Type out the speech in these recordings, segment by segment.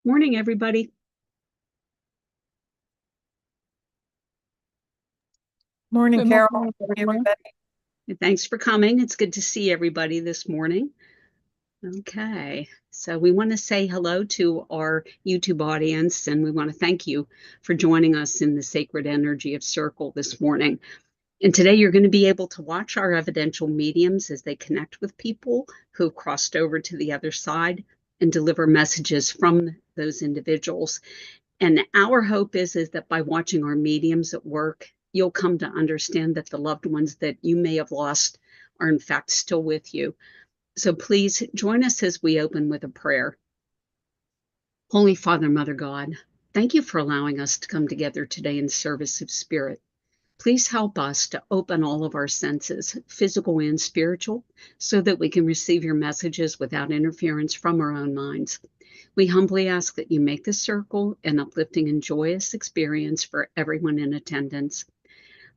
Morning, everybody. Morning, Good Carol. morning, everyone. Everybody. Thanks for coming. It's good to see everybody this morning. Okay, so we want to say hello to our YouTube audience, and we want to thank you for joining us in the sacred energy of Circle this morning. And today you're going to be able to watch our evidential mediums as they connect with people who have crossed over to the other side and deliver messages from those individuals. And our hope is that by watching our mediums at work, you'll come to understand that the loved ones that you may have lost are in fact still with you. So please join us as we open with a prayer. Holy Father, Mother God, thank you for allowing us to come together today in service of spirit. Please help us to open all of our senses, physical and spiritual, so that we can receive your messages without interference from our own minds. We humbly ask that you make this circle an uplifting and joyous experience for everyone in attendance.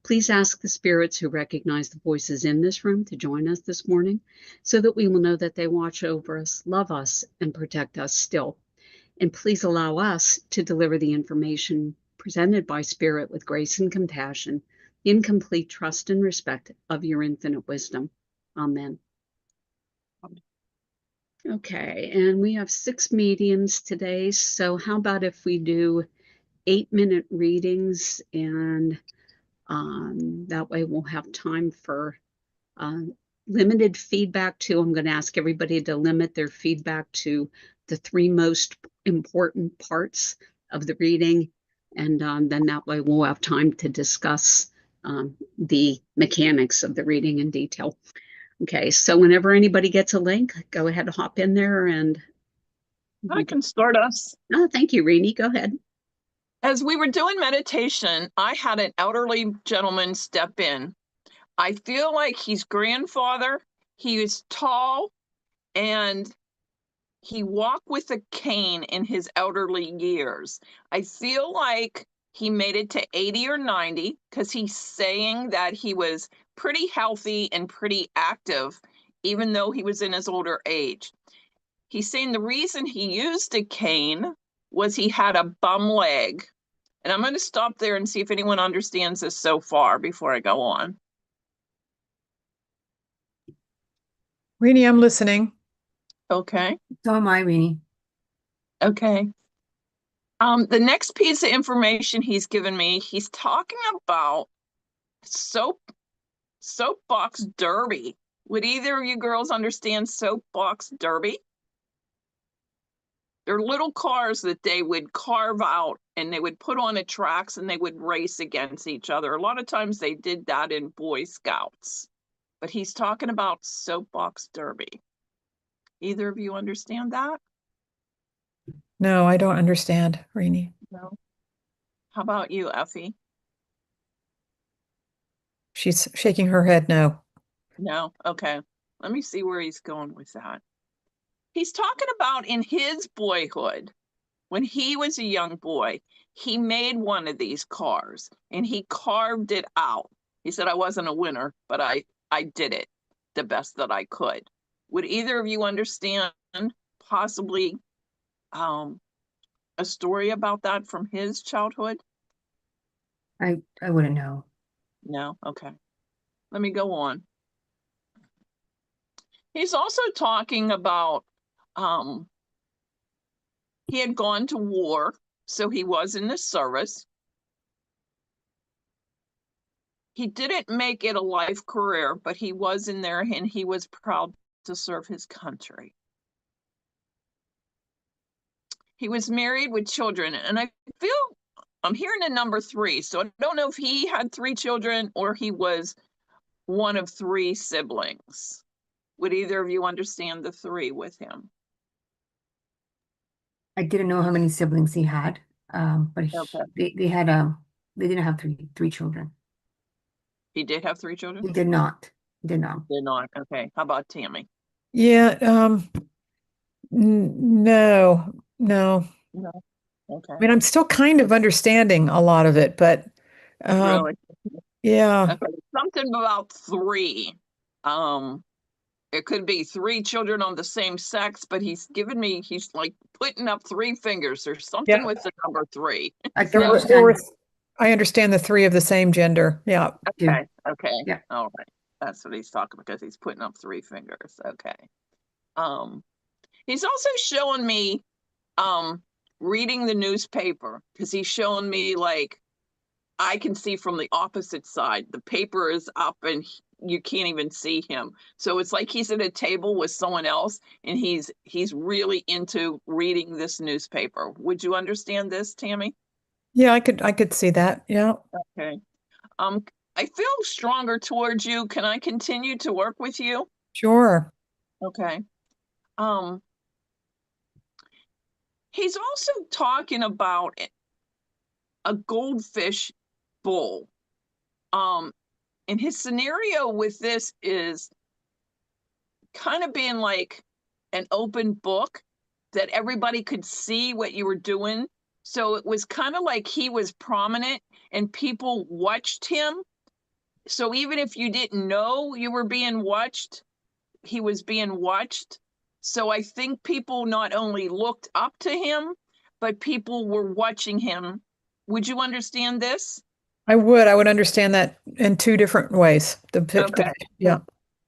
Please ask the spirits who recognize the voices in this room to join us this morning so that we will know that they watch over us, love us, and protect us still. And please allow us to deliver the information presented by Spirit with grace and compassion, in complete trust and respect of your infinite wisdom. Amen. Okay, and we have 6 mediums today, so how about if we do 8-minute readings, and that way we'll have time for limited feedback too. I'm going to ask everybody to limit their feedback to the 3 most important parts of the reading, and then that way we'll have time to discuss the mechanics of the reading in detail. Okay, so whenever anybody gets a link, go ahead and hop in there and... I can start us. Oh, thank you, Rene. Go ahead. As we were doing meditation, I had an elderly gentleman step in. I feel like he's grandfather. He is tall and he walked with a cane in his elderly years. I feel like he made it to 80 or 90 because he's saying that he was pretty healthy and pretty active, even though he was in his older age. He's saying the reason he used a cane was he had a bum leg. And I'm going to stop there and see if anyone understands this so far before I go on. Rene, I'm listening. Okay. So am I, Rene. Okay. The next piece of information he's given me, he's talking about soapbox derby. Would either of you girls understand soapbox derby? They're little cars that they would carve out and they would put on the tracks and they would race against each other. A lot of times they did that in Boy Scouts, but he's talking about soapbox derby. Either of you understand that? No, I don't understand, Rene. No. How about you, Effie? She's shaking her head no. No? Okay. Let me see where he's going with that. He's talking about in his boyhood, when he was a young boy, he made one of these cars and he carved it out. He said, I wasn't a winner, but I did it the best that I could. Would either of you understand possibly a story about that from his childhood? I wouldn't know. No? Okay. Let me go on. He's also talking about he had gone to war, so he was in the service. He didn't make it a life career, but he was in there and he was proud to serve his country. He was married with children, and I feel I'm hearing a number 3, so I don't know if he had 3 children or he was one of 3 siblings. Would either of you understand the 3 with him? I didn't know how many siblings he had, but Okay. they had they didn't have three children. He did have 3 children? He did not. Did not. Did not. Okay. How about Tammy? Yeah, no. No. Okay. I mean, I'm still kind of understanding a lot of it, but Really? yeah. Okay. Something about 3. It could be 3 children on the same sex, but he's like putting up 3 fingers. There's something Yeah. with the number 3. I can There So, were, understand I understand the 3 of the same gender. Yeah. too. okay, okay. Yeah. All right. That's what he's talking because he's putting up 3 fingers. Okay. He's also showing me reading the newspaper because he's showing me like I can see from the opposite side. The paper is up and you can't even see him. So it's like he's at a table with someone else and he's really into reading this newspaper. Would you understand this, Tammy? Yeah, I could see that. Yeah. Okay. I feel stronger towards you. Can I continue to work with you? Sure. Okay. He's also talking about a goldfish bowl. And his scenario with this is kind of being like an open book that everybody could see what you were doing. So it was kind of like he was prominent and people watched him. So even if you didn't know you were being watched, he was being watched. So I think people not only looked up to him, but people were watching him. Would you understand this? I would understand that in 2 different ways. Okay. Yeah.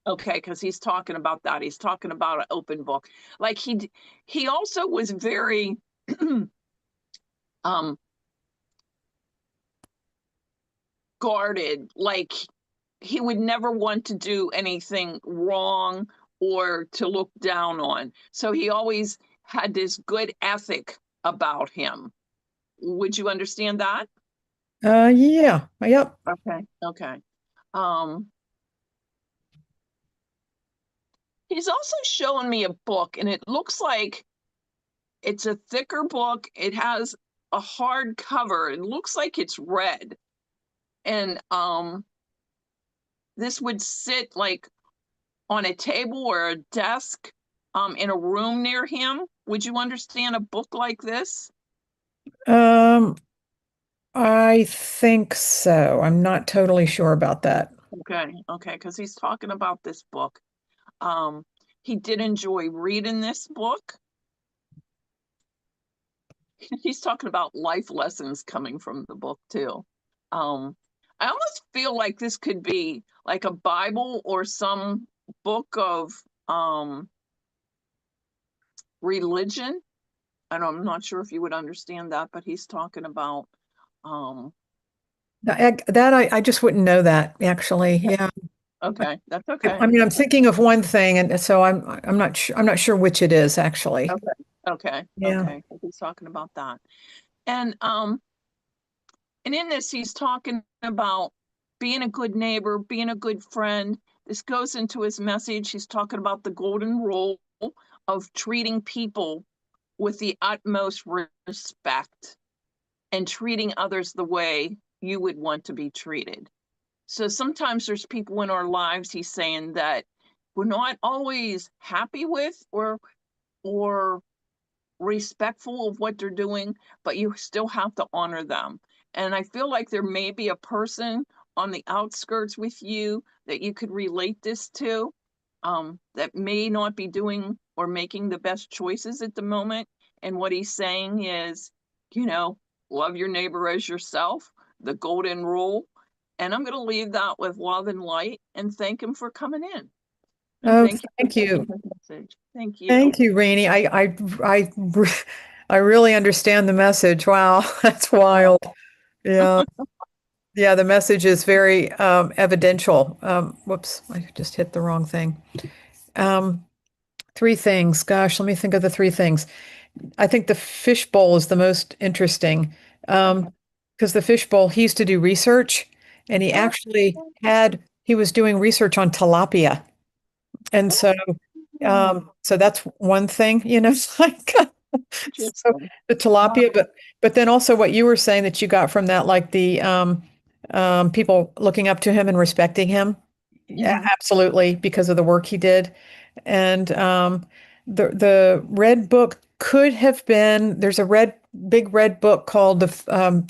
Okay, because he's talking about that. He's talking about an open book. Like he also was very guarded. Like he would never want to do anything wrong or to look down on. So he always had this good ethic about him. Would you understand that? Yeah. Yep. Okay. Okay. He's also showing me a book, and it looks like it's a thicker book. It has a hard cover. It looks like it's red. And this would sit like on a table or a desk in a room near him. Would you understand a book like this? I think so. I'm not totally sure about that. Okay, okay, because he's talking about this book. He did enjoy reading this book. He's talking about life lessons coming from the book too. I almost feel like this could be like a Bible or some book of religion. And I'm not sure if you would understand that, but he's talking about I just wouldn't know that actually. Yeah. okay, that's okay. I mean, I'm thinking of one thing, and so I'm not sure which it is actually. Okay, okay, Yeah. okay. He's talking about that. And in this, he's talking about being a good neighbor, being a good friend. This goes into his message. He's talking about the golden rule of treating people with the utmost respect and treating others the way you would want to be treated. So sometimes there's people in our lives, he's saying, that we're not always happy with or respectful of what they're doing, but you still have to honor them. And I feel like there may be a person on the outskirts with you that you could relate this to, that may not be doing or making the best choices at the moment. And what he's saying is, love your neighbor as yourself, the golden rule. And I'm going to leave that with love and light and thank him for coming in. And Oh, thank thank you. you. Thank you. Thank you, Rene. I really understand the message. Wow, that's wild. Yeah. Yeah, the message is very evidential. Whoops, I just hit the wrong thing. 3 things. Gosh, let me think of the 3 things. I think the fishbowl is the most interesting because the fishbowl, he used to do research and he actually he was doing research on tilapia. And so that's one thing, it's like so the tilapia, but then also what you were saying that you got from that, like the people looking up to him and respecting him. Absolutely, because of the work he did. And the red book could have been, there's a big red book called the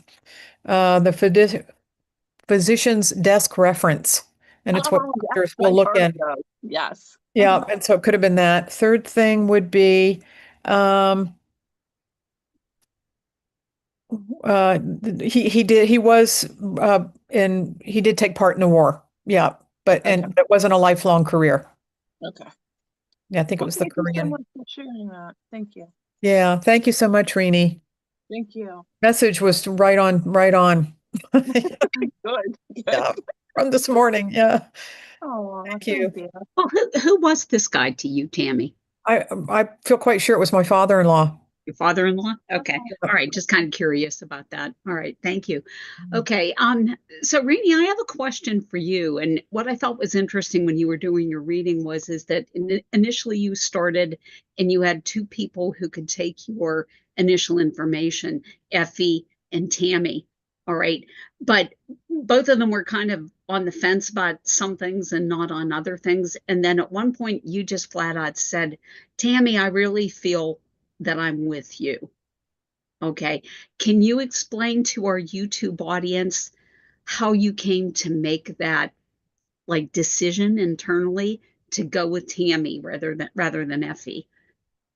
Physician's Desk Reference, and it's what doctors will look in. Yes. Yeah, and so it could have been that. Third thing would be um he was he did take part in the war. Yeah, but Okay. and it wasn't a lifelong career. Okay. Yeah, I think it was the Thank you so Korean. much for sharing that. Thank you. Yeah, thank you so much, Rene. Thank you. Message was right on, right on. Good. Good. Yeah, from this morning. Yeah, Oh, thank thank you. you. Well, who was this guy to you, Tammy? I feel quite sure it was my father-in-law. Your father-in-law? Okay. Oh, All right. Just kind of curious about that. All right. Thank you. Okay. So Rene, I have a question for you. And what I thought was interesting when you were doing your reading is that initially you started and you had two people who could take your initial information, Effie and Tammy. All right. But both of them were kind of on the fence about some things and not on other things. And then at one point you just flat out said, Tammy, I really feel that I'm with you. Okay. Can you explain to our YouTube audience how you came to make that like decision internally to go with Tammy rather than Effie?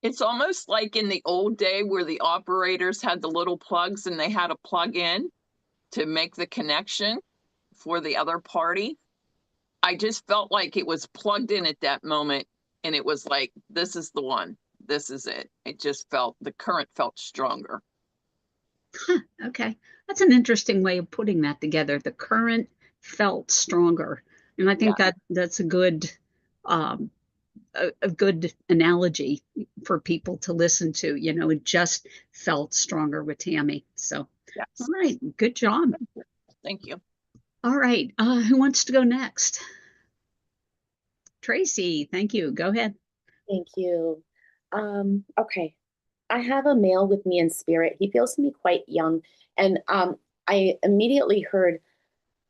it's almost like in the old day where the operators had the little plugs and they had to plug in to make the connection for the other party. I just felt like it was plugged in at that moment, and it was like, this is the one. This is it. It just felt, the current felt stronger. Huh, okay. That's an interesting way of putting that together. The current felt stronger. And I think Yeah. that's a good um, a good analogy for people to listen to. You know, it just felt stronger with Tammy. So, Yes. all right, good job. Thank you. All right, who wants to go next? Tracy, thank you. Go ahead. Thank you. Okay. I have a male with me in spirit. He feels to me quite young. And I immediately heard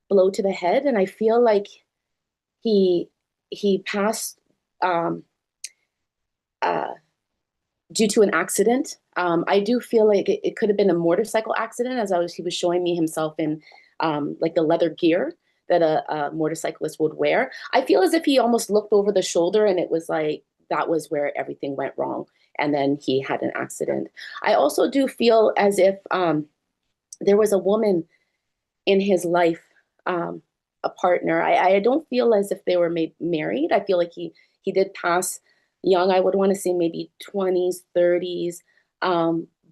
blow to the head, and I feel like he passed um, uh, due to an accident. I do feel like it could have been a motorcycle accident, as he was showing me himself in like the leather gear that a motorcyclist would wear. I feel as if he almost looked over the shoulder, and it was like that was where everything went wrong, and then he had an accident. I also do feel as if there was a woman in his life, a partner. I don't feel as if they were married. I feel like he did pass young. I would want to say maybe 20s, 30s.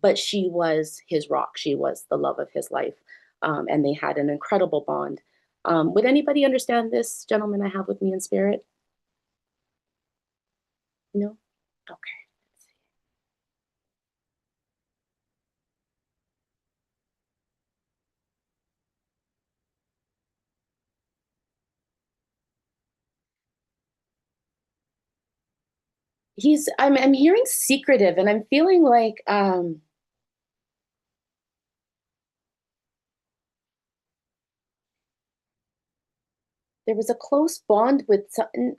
But she was his rock. She was the love of his life. And they had an incredible bond. Would anybody understand this gentleman I have with me in spirit? No? Okay. I'm hearing secretive, and I'm feeling like there was a close bond with something.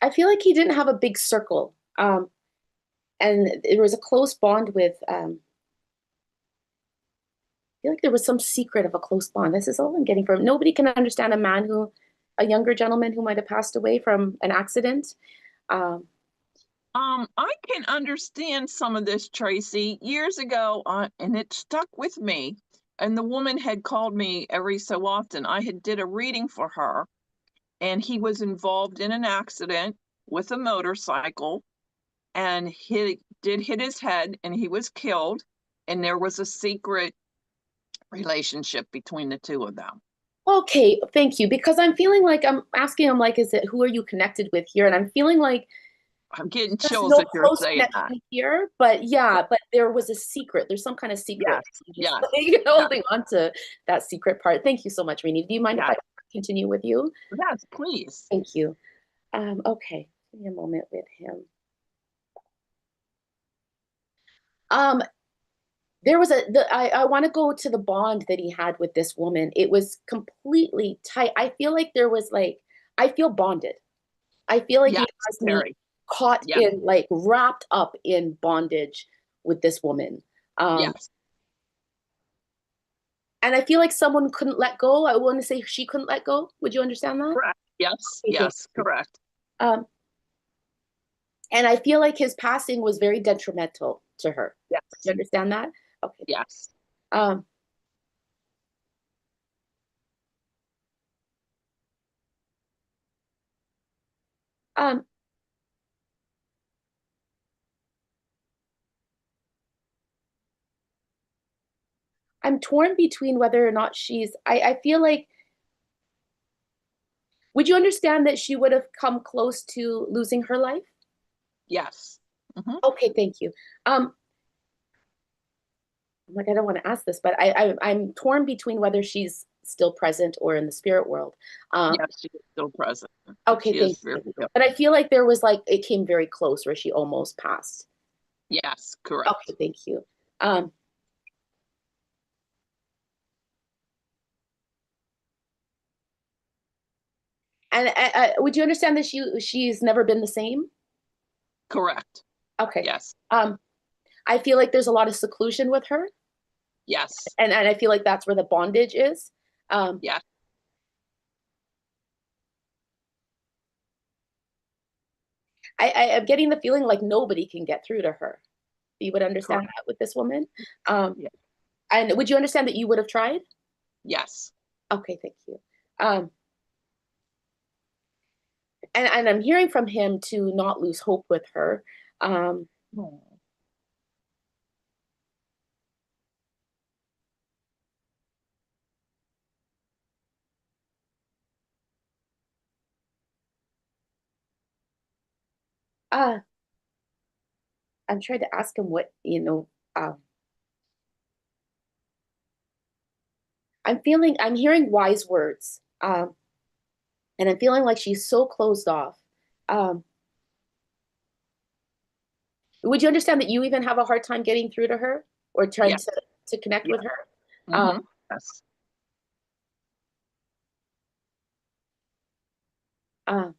I feel like he didn't have a big circle, and there was a close bond with. I feel like there was some secret of a close bond. This is all I'm getting from. Nobody can understand a younger gentleman who might have passed away from an accident. I can understand some of this, Tracy. Years ago, and it stuck with me. And the woman had called me every so often. I had did a reading for her, and he was involved in an accident with a motorcycle, and he did hit his head, and he was killed. And there was a secret relationship between the two of them. Okay, thank you. Because I'm feeling like I'm asking him like, who are you connected with here? And I'm feeling like I'm getting there's chills no if you're close saying that. connection here, but yeah, but there was a secret. There's some kind of secret. Yes, Just yes, like holding on to that secret part. Thank you so much, Rene. Do you mind if yes. I continue with you? Yes, please. Thank you. Okay, give me a moment with him. There was I want to go to the bond that he had with this woman. It was completely tight. I feel like there was like, I feel bonded. I feel like Yes, he has me very. caught Yes, in, like wrapped up in bondage with this woman. yes. And I feel like someone couldn't let go. I want to say she couldn't let go. Would you understand that? Correct. Yes, Okay, thank yes, you. correct. Um, and I feel like his passing was very detrimental to her. Yes, You understand that? Okay. yes. Um, um, I'm torn between whether or not I feel like, would you understand that she would have come close to losing her life? Yes. Mhm. Okay, thank you. I'm like, I don't want to ask this, but I'm torn between whether she's still present or in the spirit world. Yes, she is still present. Okay, She thank is very, you. yep. But I feel like there was like, it came very close where she almost passed. Yes, correct. Okay, thank you. Um, and would you understand that she's never been the same? Correct. Okay. Yes, I feel like there's a lot of seclusion with her, yes, and I feel like that's where the bondage is. yes. I'm getting the feeling like nobody can get through to her. You would understand Correct. that with this woman. Yeah. And would you understand that you would have tried? Yes. Okay, thank you. And I'm hearing from him to not lose hope with her. Um, Oh. uh, I'm trying to ask him what, I'm hearing wise words. And I'm feeling like she's so closed off. Um, would you understand that you even have a hard time getting through to her or trying Yes. to connect Yeah. with her? Mhm. Yes. Uh,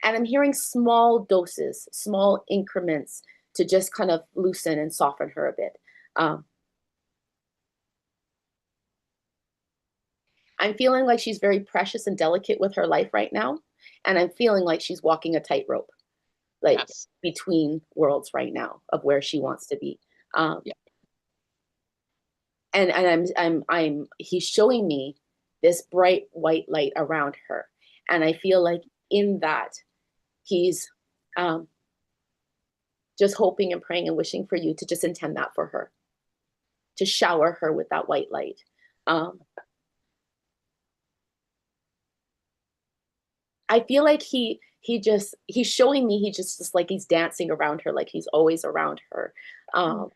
and I'm hearing small doses, small increments to just kind of loosen and soften her a bit. Um, I'm feeling like she's very precious and delicate with her life right now. And I'm feeling like she's walking a tightrope, like Yes. between worlds right now of where she wants to be. Um, Yeah. and he's showing me this bright white light around her. And I feel like in that he's just hoping and praying and wishing for you to just intend that for her, to shower her with that white light. I feel like he's showing me he just like he's dancing around her, like he's always around her. Uh,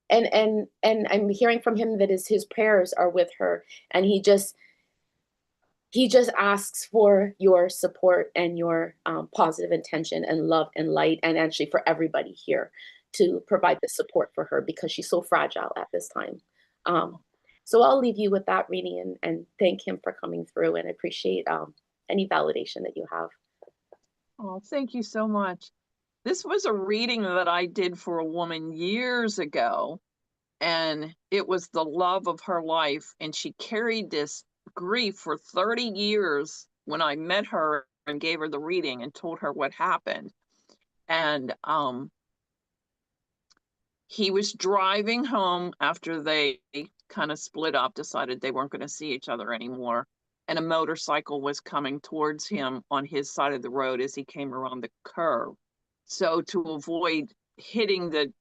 and I'm hearing from him that his prayers are with her, and he just asks for your support and your positive intention and love and light, and actually for everybody here to provide the support for her because she's so fragile at this time. So I'll leave you with that, Rene, and thank him for coming through, and appreciate any validation that you have. Oh, thank you so much. This was a reading that I did for a woman years ago, and it was the love of her life. And she carried this grief for 30 years when I met her and gave her the reading and told her what happened. And he was driving home after they kind of split up, decided they weren't going to see each other anymore. And a motorcycle was coming towards him on his side of the road as he came around the curve. So to avoid hitting the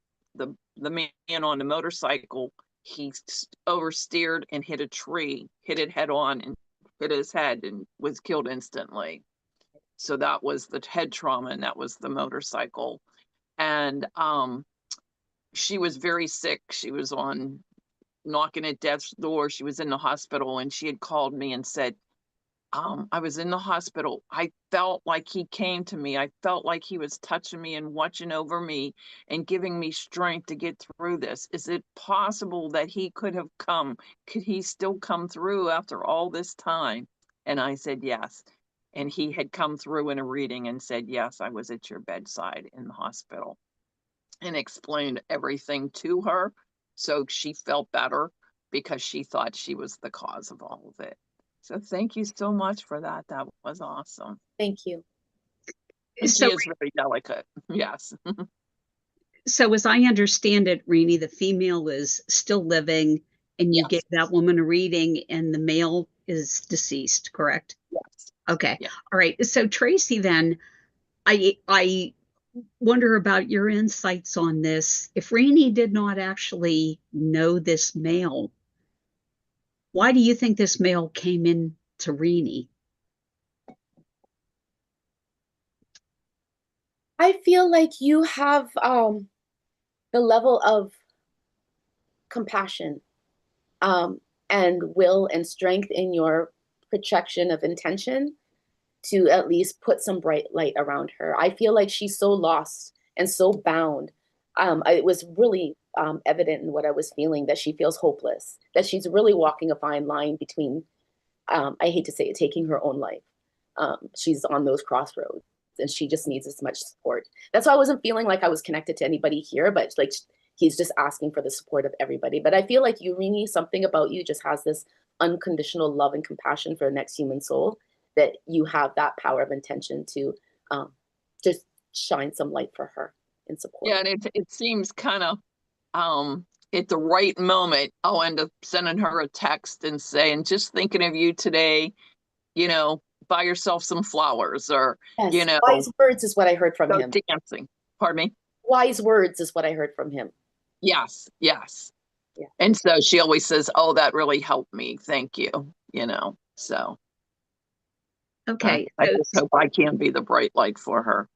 man on the motorcycle, he oversteered and hit a tree, hit it head on and hit his head and was killed instantly. So that was the head trauma, and that was the motorcycle. And she was very sick. She was on knocking at death's door. She was in the hospital, and she had called me and said, I was in the hospital. I felt like he came to me. I felt like he was touching me and watching over me and giving me strength to get through this. Is it possible that he could have come? Could he still come through after all this time? And I said, yes. And he had come through in a reading and said, yes, I was at your bedside in the hospital, and explained everything to her. So she felt better because she thought she was the cause of all of it. So thank you so much for that. That was awesome. Thank you. And So, she is very delicate. Yes. so as I understand it, Rene, the female is still living, and you Yes. gave that woman a reading, and the male is deceased, correct? Yes. Okay. Yeah. All right. So Tracy, then I wonder about your insights on this. If Rene did not actually know this male, why do you think this male came in to Rene? I feel like you have the level of compassion and will and strength in your projection of intention to at least put some bright light around her. I feel like she's so lost and so bound. It was really evident in what I was feeling, that she feels hopeless, that she's really walking a fine line between, I hate to say it, taking her own life. She's on those crossroads, and she just needs as much support. That's why I wasn't feeling like I was connected to anybody here, but like he's just asking for the support of everybody. But I feel like you, Rene, something about you just has this unconditional love and compassion for the next human soul, that you have that power of intention to just shine some light for her in support. Yeah, and it seems kind of at the right moment, I'll end up sending her a text and saying, just thinking of you today, buy yourself some flowers, or, Yes, wise words is what I heard from go him. dancing. Pardon me? Wise words is what I heard from him. Yes, yes. Yeah. And so she always says, oh, that really helped me. Thank you. So Okay. I just hope I can be the bright light for her.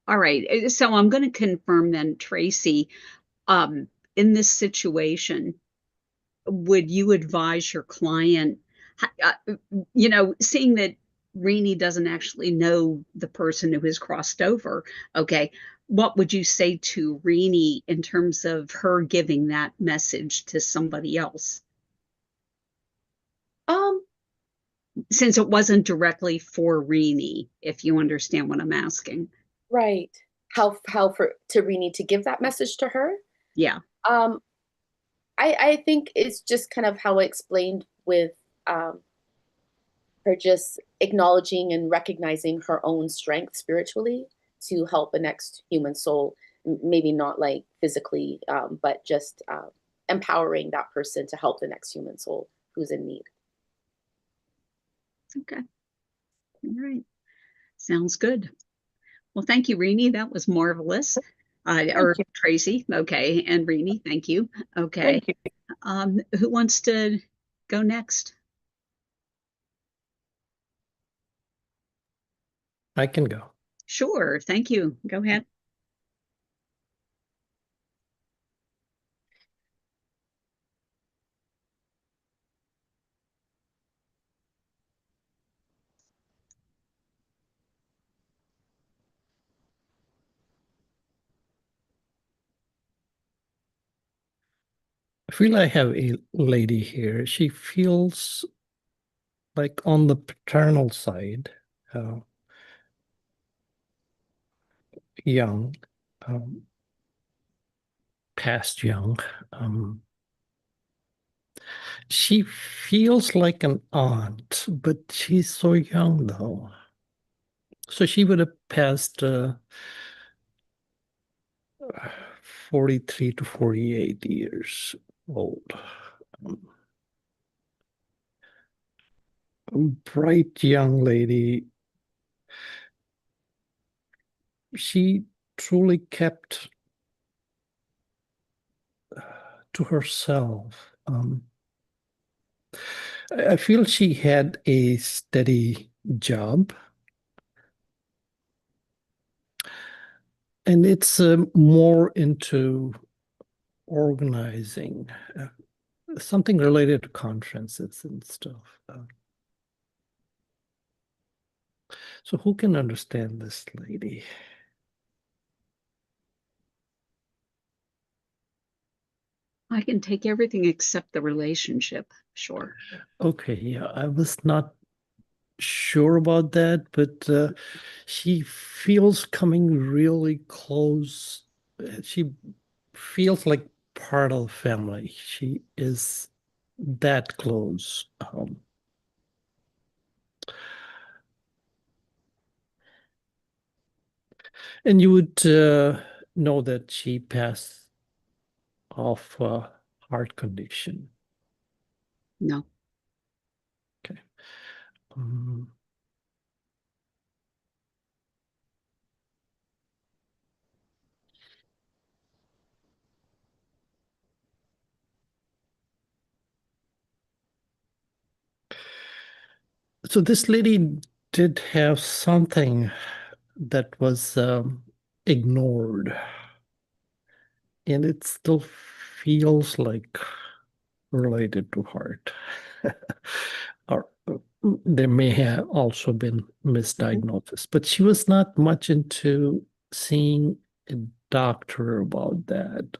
All right. So I'm going to confirm then, Tracy, in this situation, would you advise your client, seeing that Rene doesn't actually know the person who has crossed over, okay, what would you say to Rene in terms of her giving that message to somebody else? Since it wasn't directly for Rene, if you understand what I'm asking. Right. How for to Rene to give that message to her? Yeah. I think it's just kind of how I explained with her just acknowledging and recognizing her own strength spiritually to help the next human soul, maybe not like physically, but just empowering that person to help the next human soul who's in need. Okay. All right. Sounds good. Well, thank you, Rene. That was marvelous. Or you. Tracy. Okay. And Rene, thank you. Okay. Thank you. Who wants to go next? I can go. Sure. Thank you. Go ahead. I feel I have a lady here. She feels like on the paternal side, young, past young. She feels like an aunt, but she's so young though. So she would have passed 43 to 48 years old. Bright young lady. She truly kept to herself. I feel she had a steady job. And it's more into organizing, something related to conferences and stuff. So who can understand this lady? I can take everything except the relationship. Sure. Okay, yeah, I was not sure about that, but she feels coming really close. She feels like part of the family. She is that close. And you would know that she passed of heart condition. No. Okay. So this lady did have something that was ignored, and it still feels like related to heart. Or there may have also been misdiagnosis, but she was not much into seeing a doctor about that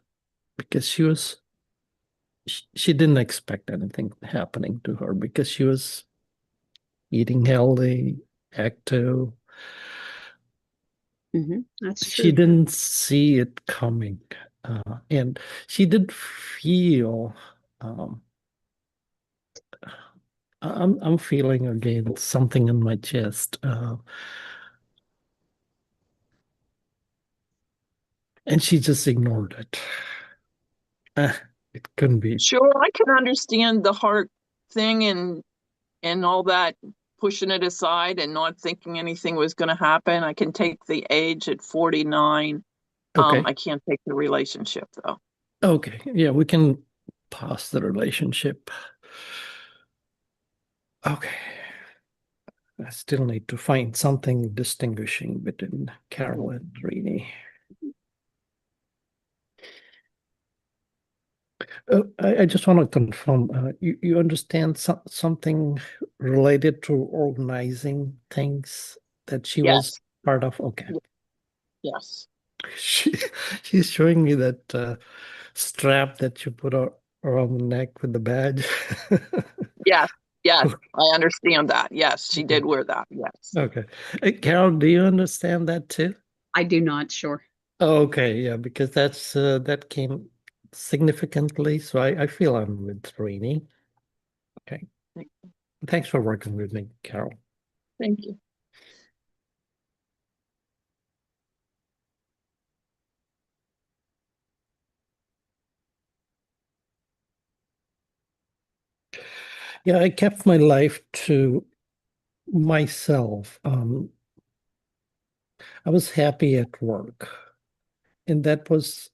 because she didn't expect anything happening to her because she was eating healthy, active. That's She true. didn't see it coming. And she did feel I'm feeling again something in my chest. And she just ignored it. It couldn't be. Sure, I can understand the heart thing and all that, pushing it aside and not thinking anything was going to happen. I can take the age at 49. Okay. I can't take the relationship though. Okay. Yeah, we can pause the relationship. Okay. I still need to find something distinguishing between Carol and Rene. I just want to confirm, you understand something related to organizing things that she was Yes. part of? Okay. Yes. She, she's showing me that strap that you put around the neck with the badge. Yes. Yes. I understand that. Yes, she did wear that. Yes. Okay. Hey, Carol, do you understand that too? I do not, sure. Oh, okay, yeah, because that came significantly. So I feel I'm with Rene. Okay. Thanks for working with me, Carol. Thank you. Yeah, I kept my life to myself. I was happy at work, and that was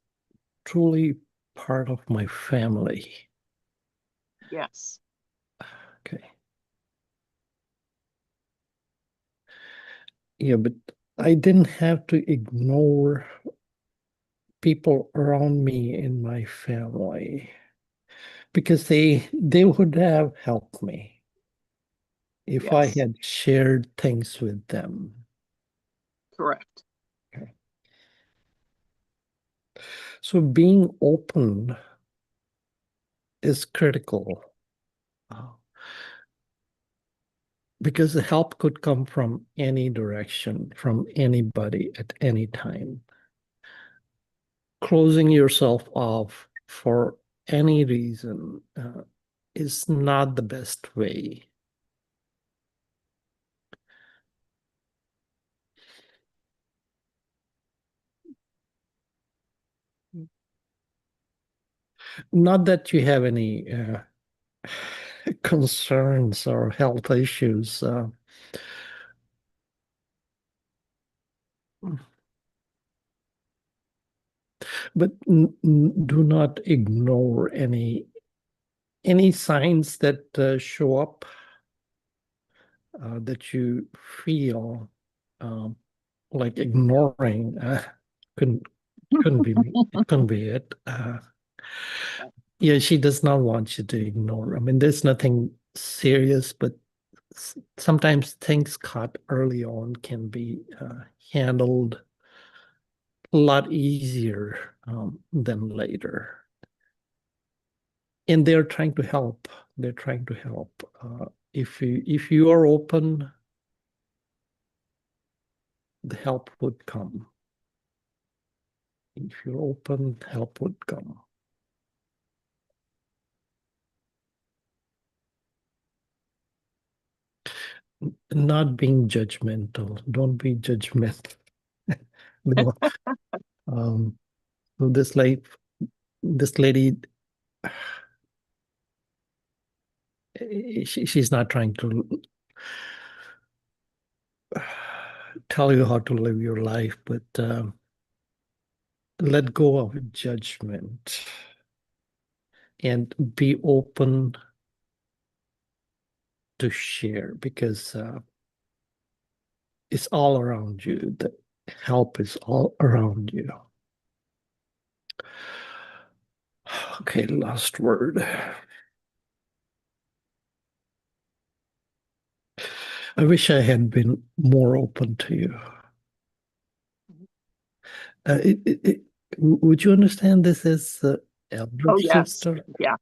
truly part of my family. Yes. Okay. Yeah, but I didn't have to ignore people around me in my family because they would have helped me if I Yes. had shared things with them. Correct. Okay. So being open is critical because the help could come from any direction, from anybody at any time. Closing yourself off for any reason is not the best way. Not that you have any concerns or health issues. But do not ignore any signs that show up that you feel um, like ignoring. Couldn't couldn't be me. It couldn't be it. Yeah, she does not want you to ignore. I mean, there's nothing serious, but sometimes things caught early on can be handled a lot easier than later. And they're trying to help. They're trying to help. if you are open, the help would come. If you're open, help would come. Not being judgmental. Don't be judgmental. No. So this lady, she's not trying to tell you how to live your life, but let go of judgment and be open to share, because it's all around you. The help is all around you. Okay, last word. I wish I had been more open to you. Would you understand this as elder Oh, yes. sister? Yeah.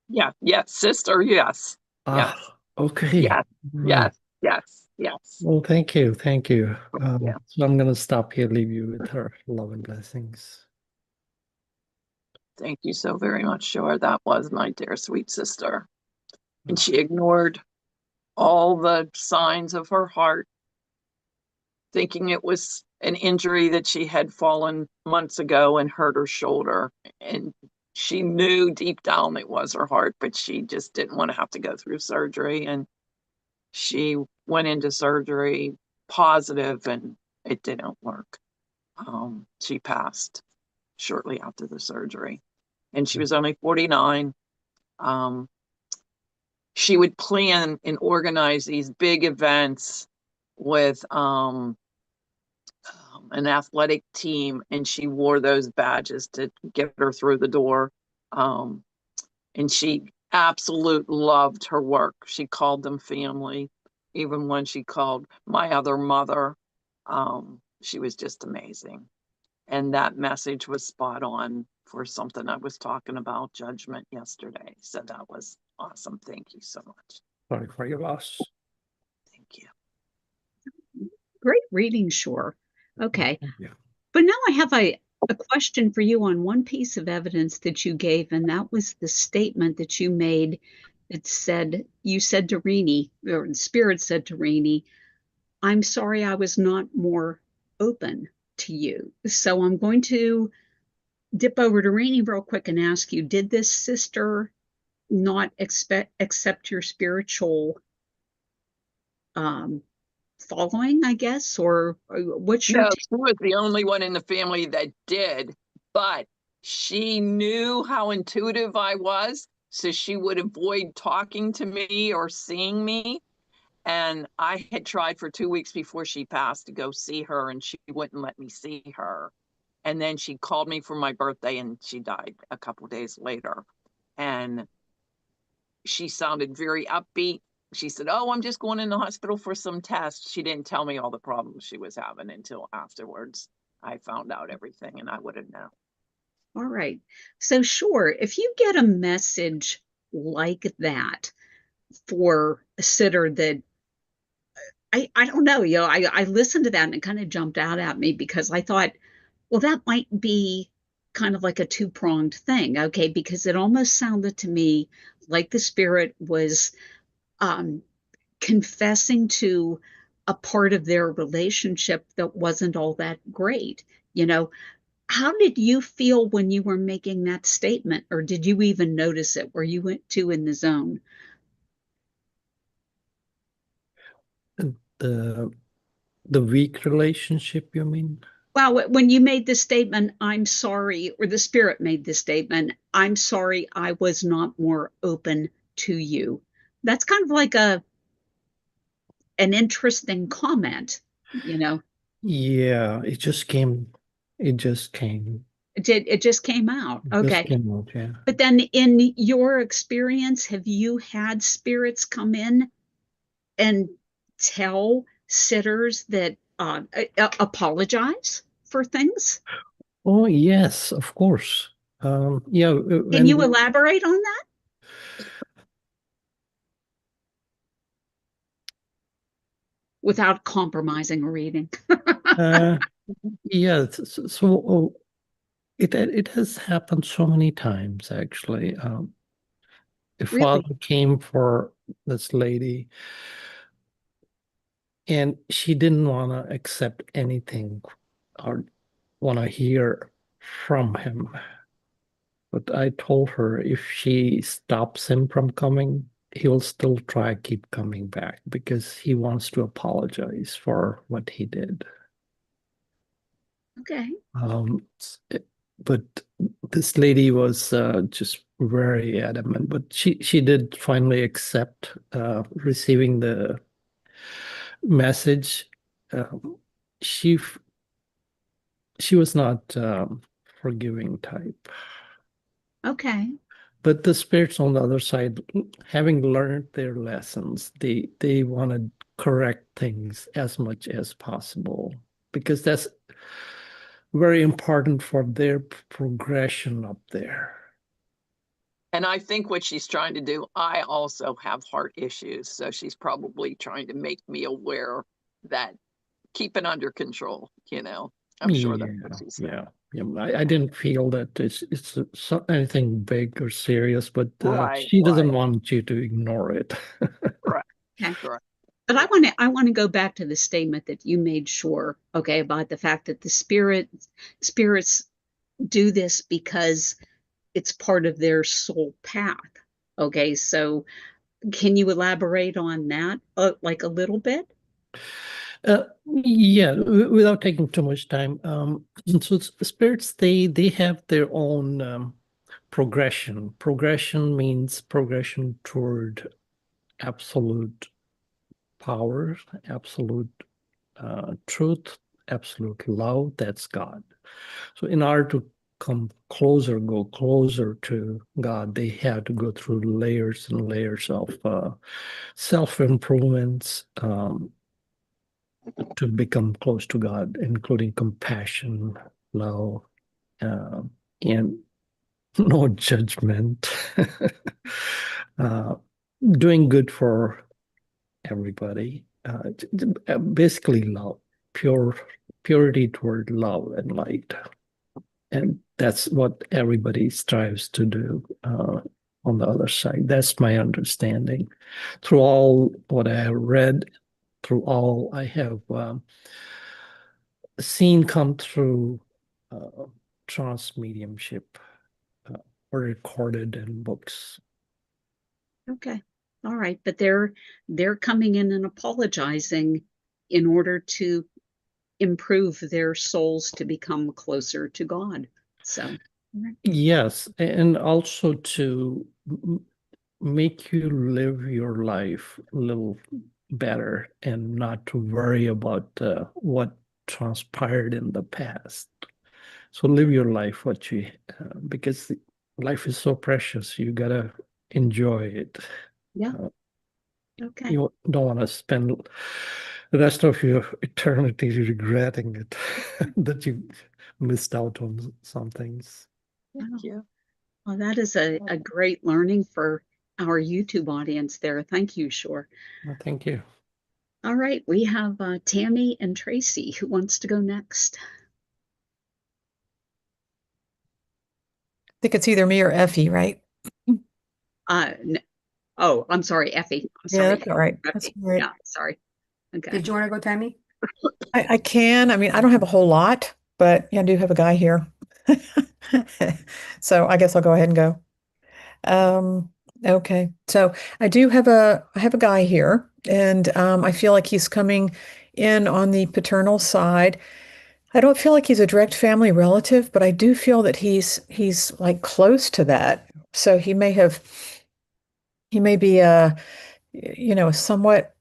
Yeah. Yes. Sister. Yes. Ah, Yes. okay. Yes. Right. Yes. Yes. Well, thank you. Thank you. Yeah. So I'm going to stop here, leave you with her love and blessings. Thank you so very much, Shore. That was my dear sweet sister. And she ignored all the signs of her heart, thinking it was an injury that she had fallen months ago and hurt her shoulder. And she knew deep down it was her heart, but she just didn't want to have to go through surgery. And she went into surgery positive, and it didn't work. She passed shortly after the surgery, and she was only 49. She would plan and organize these big events with an athletic team, and she wore those badges to get her through the door. And she absolutely loved her work. She called them family, even when she called my other mother. She was just amazing. And that message was spot on for something I was talking about, judgment, yesterday. So that was awesome. Thank you so much. Sorry for your loss. Thank you. Great reading, Shore. Okay. Yeah. But now I have a question for you on one piece of evidence that you gave, and that was the statement that you made. It said, you said to Rene, or the spirit said to Rene, I'm sorry I was not more open to you. So I'm going to dip over to Rene real quick and ask you, did this sister not accept your spiritual following, I guess, or what's your No, she was the only one in the family that did, but she knew how intuitive I was, so she would avoid talking to me or seeing me. And I had tried for 2 weeks before she passed to go see her, and she wouldn't let me see her. And then she called me for my birthday, and she died a couple days later. And she sounded very upbeat. She said, oh, I'm just going in the hospital for some tests. She didn't tell me all the problems she was having until afterwards. I found out everything, and I would have known. All right. So sure, if you get a message like that for a sitter that I don't know, I listened to that and it kind of jumped out at me because I thought, well, that might be kind of like a two-pronged thing, okay? Because it almost sounded to me like the spirit was confessing to a part of their relationship that wasn't all that great. How did you feel when you were making that statement, or did you even notice it? Were you too in the zone? The weak relationship, you mean? Well, when you made the statement, I'm sorry, or the spirit made the statement, I'm sorry I was not more open to you. That's kind of like an interesting comment, you know. Yeah, it just came. It just came. It just came out. It just Okay. came out, yeah. But then in your experience, have you had spirits come in and tell sitters that apologize for things? Oh, yes, of course. Yeah, Can you elaborate on that? without compromising a reading. Yeah, so it has happened so many times actually. A Really? father came for this lady, and she didn't want to accept anything or want to hear from him. But I told her if she stops him from coming, he'll still try keep coming back because he wants to apologize for what he did. Okay. But this lady was just very adamant. But she did finally accept receiving the message. She she was not forgiving type. Okay. But the spirits on the other side, having learned their lessons, they want to correct things as much as possible because that's very important for their progression up there. And I think what she's trying to do, I also have heart issues. So she's probably trying to make me aware that keep it under control, you know. I'm sure that's what she's saying. Yeah. I didn't feel that it's anything big or serious, but Right, she doesn't right. want you to ignore it. Correct. Okay. Correct. But I want to go back to the statement that you made sure, okay, about the fact that the spirits do this because it's part of their soul path. Okay, so can you elaborate on that like a little bit? Yeah, without taking too much time. So spirits, they have their own progression. Progression means progression toward absolute power, absolute truth, absolute love. That's God. So in order to go closer to God, they have to go through layers and layers of self-improvements to become close to God, including compassion, love, and no judgment, uh, doing good for everybody. Basically, love, purity toward love and light. And that's what everybody strives to do on the other side. That's my understanding. Through all what I have read, through all I have seen come through trance mediumship or recorded in books. Okay. All right, but they're coming in and apologizing in order to improve their souls to become closer to God. So, Yes, and also to make you live your life a little better and not to worry about what transpired in the past. So live your life because life is so precious. You gotta enjoy it. yeah. Uh, Okay. you don't want to spend the rest of your eternity regretting it that you missed out on some things. Thank you. Well, that is a great learning for our YouTube audience there. Thank you, Shore. Well, thank you. All right, we have Tammy and Tracy. Who wants to go next? I think it's either me or Effie, right? Oh, I'm sorry, Effie. I'm Yeah, sorry. that's all right. That's Effie. all right. Yeah, sorry. Okay. Did you want to go, Tammy? I can. I mean, I don't have a whole lot, but yeah, I do have a guy here. So I guess I'll go ahead and go. Okay. So I have a guy here, and I feel like he's coming in on the paternal side. I don't feel like he's a direct family relative, but I do feel that he's like close to that. So he may be a somewhat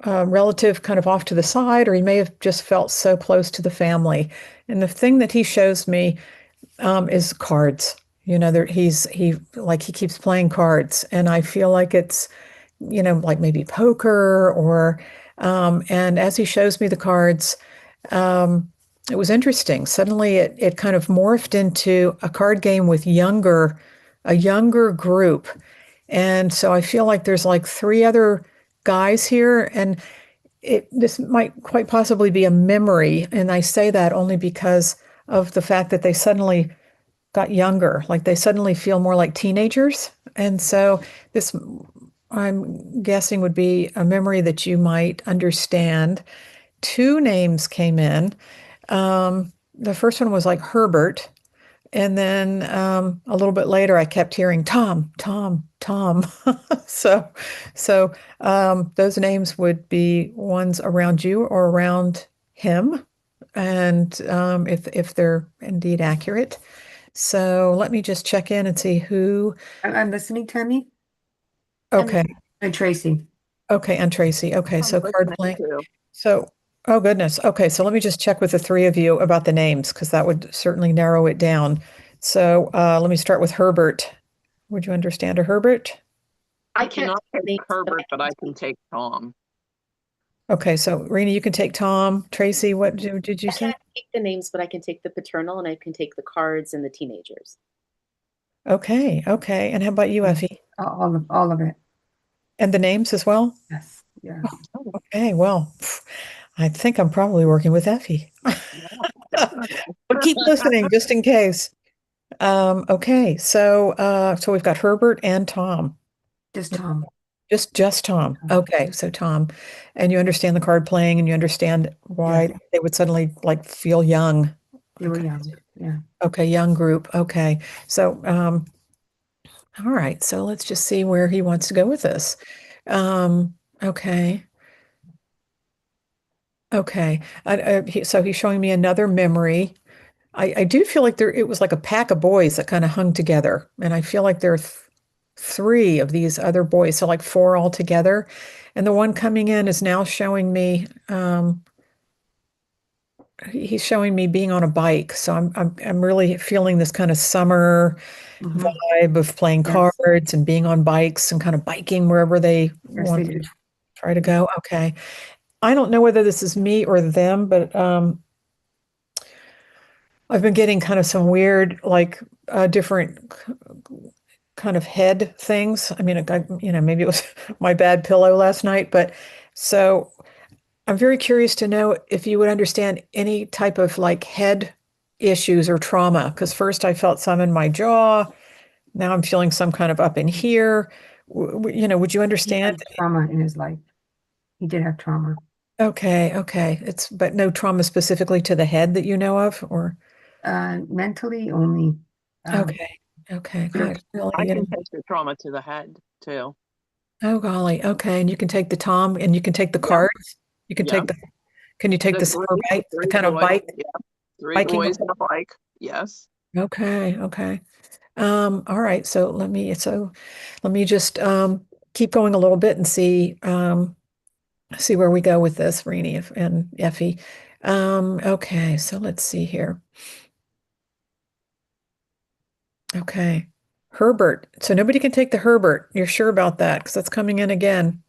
relative kind of off to the side, or he may have just felt so close to the family. And the thing that he shows me is cards. He keeps playing cards, and I feel like it's like maybe poker or and as he shows me the cards, it was interesting. Suddenly, it kind of morphed into a card game with a younger group, and so I feel like there's like three other guys here, and this might quite possibly be a memory, and I say that only because of the fact that they suddenly got younger, like they suddenly feel more like teenagers. And so this, I'm guessing, would be a memory that you might understand. Two names came in. The first one was like Herbert. And then a little bit later, I kept hearing Tom, Tom, Tom. So, so those names would be ones around you or around him, and if they're indeed accurate. So let me just check in and see who. I'm listening, Tammy. Okay, And Tracy. okay, and Tracy. Okay, I'm so card listening playing. too. So, oh goodness. Okay, so let me just check with the three of you about the names because that would certainly narrow it down. So let me start with Herbert. Would you understand a Herbert? I can't cannot take take names, Herbert, but I can take Tom. Okay, so Rene, you can take Tom. Tracy, what did you I say? can't take the names, but I can take the paternal and I can take the cards and the teenagers. Okay, okay. And how about you, Effie? All of it. And the names as well? Yes. Yeah. Okay, well, I think I'm probably working with Effie. But keep listening just in case. Okay, so we've got Herbert and Tom. Just Tom. Just Tom. Okay, so Tom. And you understand the card playing and you understand why Yes. they would suddenly like feel young. They were Okay. young. Yeah. Okay, young group. Okay. So all right, so let's just see where he wants to go with this. Okay. Okay. So he's showing me another memory. I do feel like it was like a pack of boys that kind of hung together. And I feel like there are three of these other boys, so like four altogether. And the one coming in is now showing me, he's showing me being on a bike. So I'm really feeling this kind of summer Mhm. vibe of playing Yes. cards and being on bikes and kind of biking wherever they Yes, want they to do. try to go. Okay. I don't know whether this is me or them, but I've been getting kind of some weird, like different kind of head things. I mean, maybe it was my bad pillow last night, but so I'm very curious to know if you would understand any type of like head issues or trauma. Because first I felt some in my jaw. Now I'm feeling some kind of up in here. Would you He understand? had trauma in his life. He did have trauma. Okay, okay. But no trauma specifically to the head that you know of, or Mentally only. okay, okay. God, really, I can take the trauma to the head too. oh golly, okay. And you can take the Tom, and you can take the Yeah, cards. You can yeah. take the. Can you take The the summer bike, the three kind of boys, bike yeah, three biking? boys and a bike. Yes. Okay, okay. All right. So let me just keep going a little bit and see where we go with this, Rene and Effie. Okay, so let's see here. Okay. Herbert. So nobody can take the Herbert. You're sure about that? Because that's coming in again.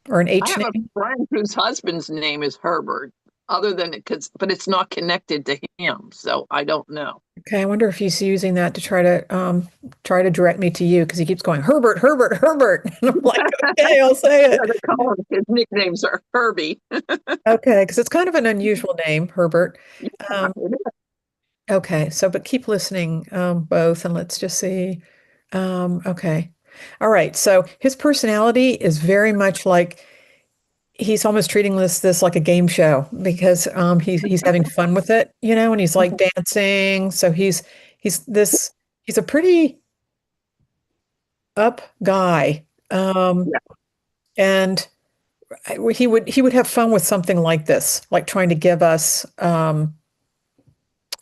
Or an I H have a name? friend whose husband's name is Herbert, other than it, but it's not connected to him, so I don't know. Okay, I wonder if he's using that to try to direct me to you because he keeps going, Herbert, Herbert, Herbert. And I'm like, okay, I'll say Yeah, it. they call him, his nicknames are Herbie. Okay, because it's kind of an unusual name, Herbert. Yeah, Um, it is. okay, so but keep listening, both, and let's just see. Okay. All right. So his personality is very much like he's almost treating this like a game show because he's having fun with it, and he's like dancing. So he's this he's a pretty up guy. Yeah. And he would have fun with something like this, like trying to give us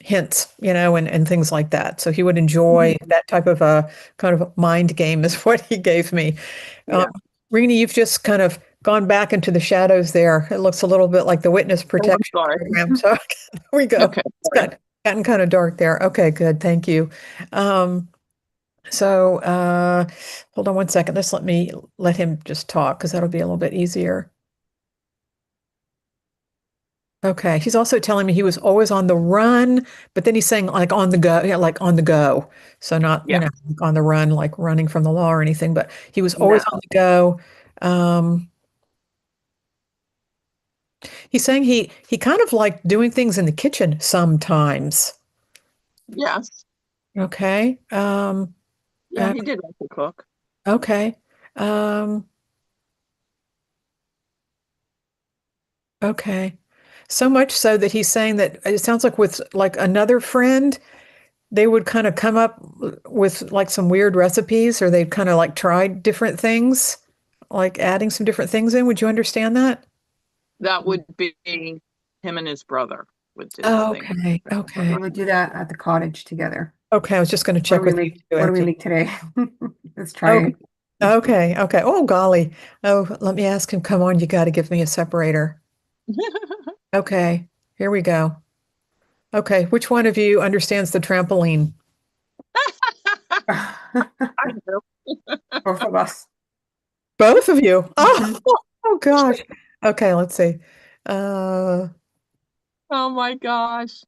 hints, and things like that. So he would enjoy that type of a kind of mind game is what he gave me. Um, Yeah. Rene, you've just kind of gone back into the shadows there. It looks a little bit like the witness Oh, I'm protection sorry. program. So there we go. Okay. It's Sorry. gotten kind of dark there. Okay, good. Thank you. Um, so hold on one second. Let me let him just talk because that'll be a little bit easier. Okay. He's also telling me he was always on the run, but then he's saying like on the go, yeah, like on the go. So not, Yeah. on the run, like running from the law or anything, but he was No. always on the go. Um, he's saying he kind of liked doing things in the kitchen sometimes. Yes. Okay. Yeah, he did like to cook. Okay. Um, okay. So much so that he's saying that it sounds like with like another friend, they would kind of come up with like some weird recipes, or they'd kind of like try different things, like adding some different things in. Would you understand that? That would be him and his brother would do Oh, things. okay. We Okay. would do that at the cottage together. Okay. I was just going to What check do we with you make? too, What do we Effie. make today? Let's try Okay. it. Okay. Okay. Oh, golly. Oh, let me ask him. Come on. You got to give me a separator. Okay. Here we go. Okay. Which one of you understands the trampoline? I do. Both of us. Both of you. Mhm. Oh, oh gosh. Okay. Let's see. Uh, Oh my gosh.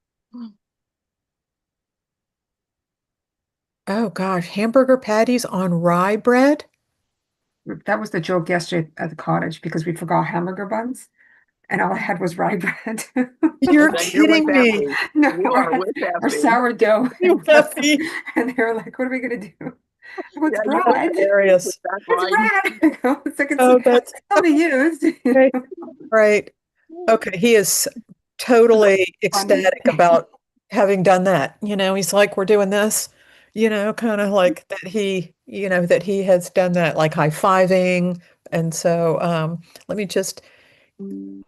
oh gosh. Hamburger patties on rye bread? That was the joke yesterday at the cottage because we forgot hamburger buns and all I had was rye bread. You're Then you're with kidding me. Effie. No, You are with or Effie. sourdough. You Effie. And they were like, what are we gonna do? What's Yeah, you're That's bread? hilarious. with that It's right. bread. I go, it's like Oh, that's it'll be used. okay. Right. Okay. He is totally Funny. ecstatic about having done that. He's like, we're doing this, kind of like that that he has done that, like high-fiving. And so let me just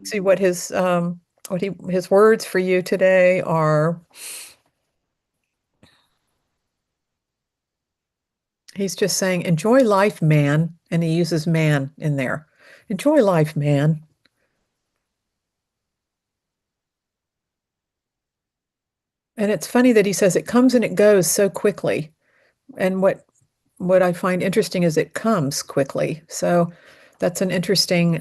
see his words for you today are. He's just saying, enjoy life, man. And he uses man in there. Enjoy life, man. And it's funny that he says it comes and it goes so quickly. And what I find interesting is it comes quickly. So that's an interesting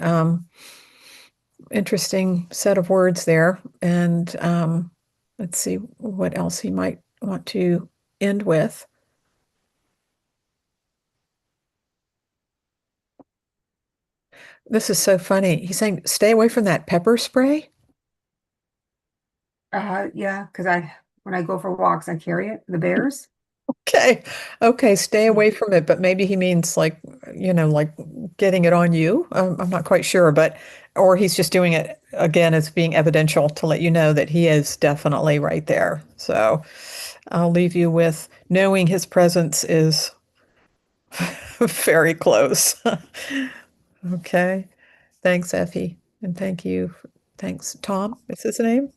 set of words there. And let's see what else he might want to end with. This is so funny. He's saying, stay away from that pepper spray. Yeah, because when I go for walks, I carry it, the bears. Okay. Okay, stay away from it, but maybe he means like, like getting it on you. I'm not quite sure, or he's just doing it again as being evidential to let you know that he is definitely right there. So I'll leave you with knowing his presence is very close. Okay. Thanks, Effie. And thank you. Thanks, Tom. Is his name?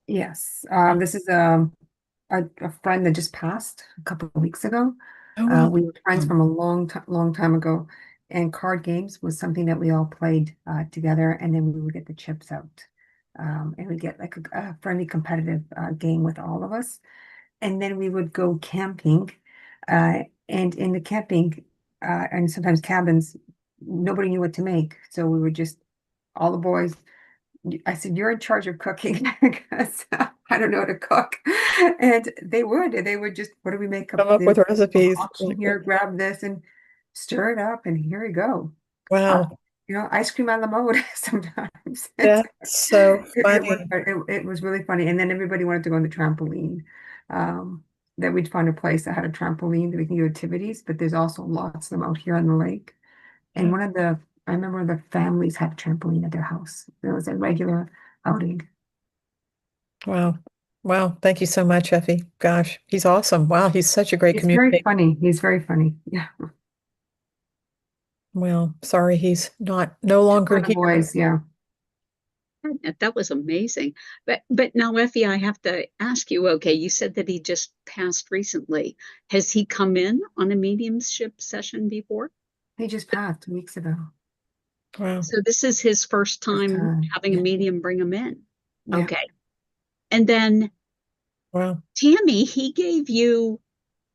Yes. This is a friend that just passed a couple of weeks ago. Oh, wow. We were friends from a long time ago, and card games was something that we all played together, and then we would get the chips out. And we get like a friendly competitive game with all of us. And then we would go camping, and in the camping, and sometimes cabins, nobody knew what to make. So we would just, all the boys, I said, you're in charge of cooking because I don't know how to cook. And they would just, what do we make up? Come up with recipes. Option here, grab this and stir it up, and here we go. Wow. Ice cream on the mode sometimes. That's so funny. It was really funny. And then everybody wanted to go on the trampoline. That we'd find a place that had a trampoline that we can do activities, but there's also lots of them out here on the lake. And I remember the families had a trampoline at their house. There was a regular outing. Wow. Wow. Thank you so much, Effie. Gosh, he's awesome. Wow, he's such a great He's very communicator. funny. He's very funny. Yeah. Well, sorry he's no longer For the here. boys, yeah. That was amazing. But now, Effie, I have to ask you, okay, you said that he just passed recently. Has he come in on a mediumship session before? He just passed 2 weeks ago. Wow. So this is his first time having a Yeah. medium bring him in. Yeah. Okay. And then Wow. Tammy, he gave you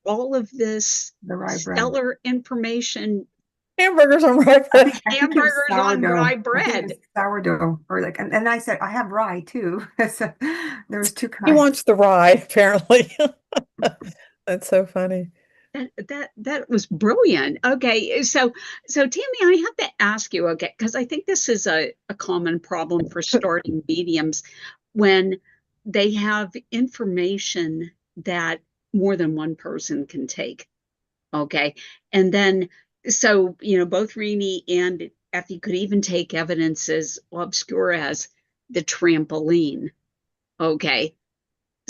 all of this The rye bread. stellar information. Hamburgers on rye bread. I think it was Hamburgers on sourdough. rye I think it bread. was sourdough, or like, and I said I have rye too. So there was two He kinds. wants the rye, apparently. That's so funny. That was brilliant. Okay, so Tammy, I have to ask you, okay, because I think this is a common problem for starting mediums when they have information that more than one person can take. Okay, and then so both Rene and Effie could even take evidence as obscure as the trampoline. Okay,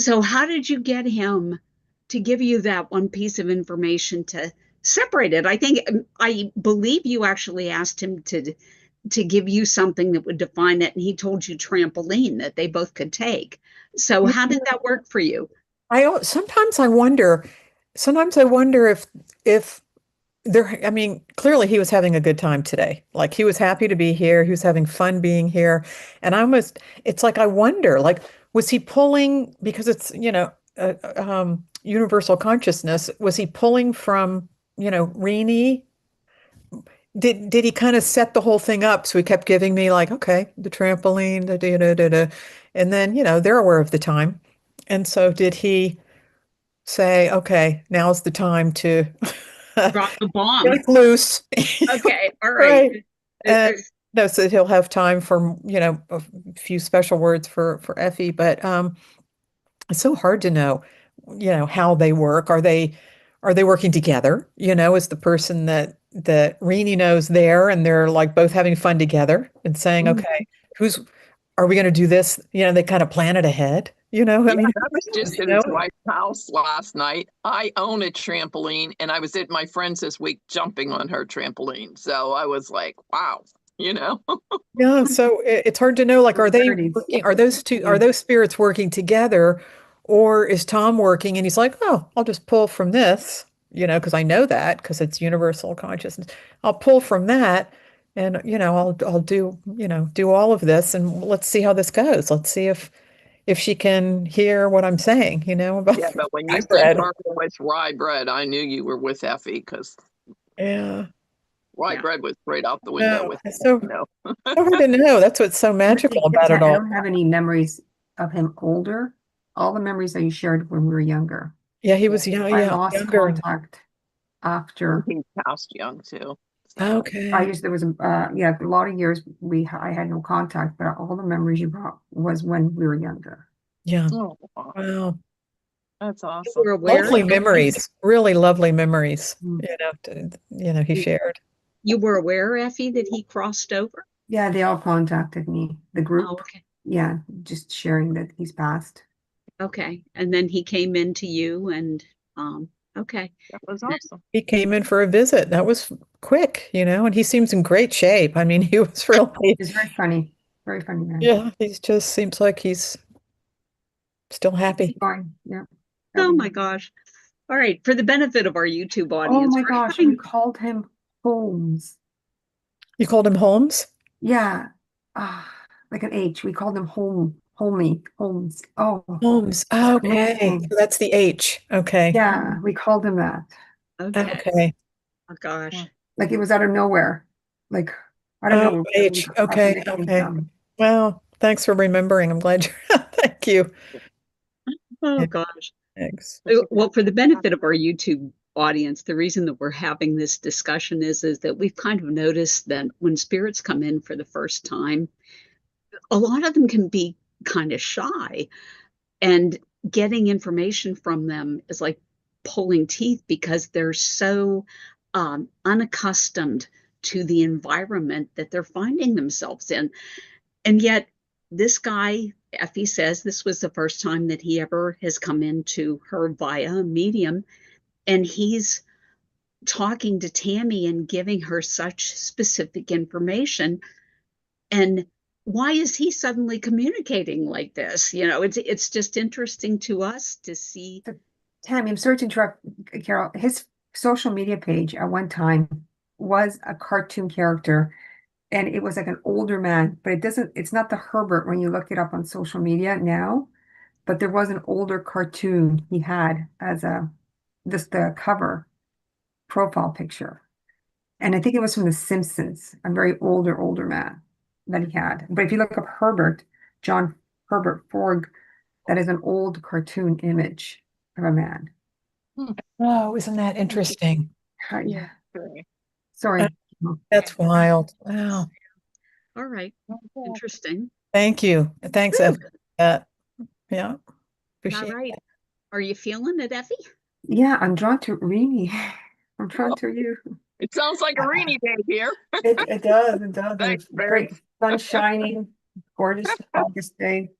so how did you get him to give you that one piece of information to separate it? I believe you actually asked him to give you something that would define it, and he told you trampoline that they both could take. So how did that work for you? Sometimes I wonder if there, I mean, clearly he was having a good time today. Like he was happy to be here. He was having fun being here. And it's like, I wonder, like, was he pulling, because it's, universal consciousness, was he pulling from, Rene? Did he kind of set the whole thing up? So he kept giving me like, okay, the trampoline, the da, da, da, da. And then, they're aware of the time. And so did he say, okay, now's the time to Drop the bomb. break loose. Okay, all right. Right. And no, so he'll have time for, a few special words for Effie, but it's so hard to know, how they work. Are they working together? Is the person that Rene knows there, and they're like both having fun together and saying, okay, are we going to do this? They kind of plan it ahead. I mean, I was just at his wife's house last night. I own a trampoline, and I was at my friend's this week jumping on her trampoline. So I was like, wow, Yeah, so it's hard to know, like, are they working, are those spirits working together, or is Tom working and he's like, oh, I'll just pull from this, because I know that because it's universal consciousness. I'll pull from that and, I'll do all of this, and let's see how this goes. Let's see if she can hear what I'm saying, about Yeah, but when you said bread. burger with rye bread, I knew you were with Effie because Yeah. rye bread was straight out the window No, with it's so no. hard to know. That's what's so magical about it I all. don't have any memories of him older. All the memories that you shared when we were younger. Yeah, he was young, I lost younger. contact after. He passed young too. Okay. There was a lot of years I had no contact, but all the memories you brought was when we were younger. Yeah. Oh, Wow. that's You awesome. were aware? Lovely memories, really lovely memories, Mm. he shared. You were aware, Effie, that he crossed over? Yeah, they all contacted me. The group. Oh, okay. Yeah, just sharing that he's passed. Okay. And then he came in to you and okay. That was awesome. He came in for a visit. That was quick, and he seems in great shape. I mean, he was really, He's very funny man. yeah, he just seems like he's still happy. Fine. Yeah. Oh my gosh. All right. For the benefit of our YouTube Oh audience, my we're gosh, having we called him Holmes. You called him Holmes? Yeah. Like an H. We called him Holmes. Oh, Holmes. Okay. So that's the H. Okay. yeah, we called him that. okay. Okay. Oh gosh. Like it was out of nowhere. Like, I don't know. H. Okay. Okay. Well, thanks for remembering. I'm glad you're, thank you. Oh Yeah. gosh. Thanks. Well, for the benefit of our YouTube audience, the reason that we're having this discussion is that we've kind of noticed that when spirits come in for the first time, a lot of them can be kind of shy, and getting information from them is like pulling teeth because they're so unaccustomed to the environment that they're finding themselves in. And yet this guy, Effie says this was the first time that he ever has come into her via a medium, and he's talking to Tammy and giving her such specific information. And why is he suddenly communicating like this? It's just interesting to us to see. Tammy, I'm sorry to interrupt, Carol. His social media page at one time was a cartoon character, and it was like an older man, but it's not the Herbert when you look it up on social media now, but there was an older cartoon he had as just the cover profile picture. And I think it was from The Simpsons, a very older man that he had. But if you look up John Herbert Forg, that is an old cartoon image of a man. Oh, isn't that interesting? Yeah. Okay. Sorry. That's wild. Wow. All right. Interesting. Thank you. Thanks, Woo. Effie. Yeah, All appreciate right. that. Are you feeling it, Effie? Yeah, I'm drawn to Rene. I'm drawn to you. It sounds like a rainy day here. It does. It does. And Thanks, it's Barry. great. Sun shining. Gorgeous August day.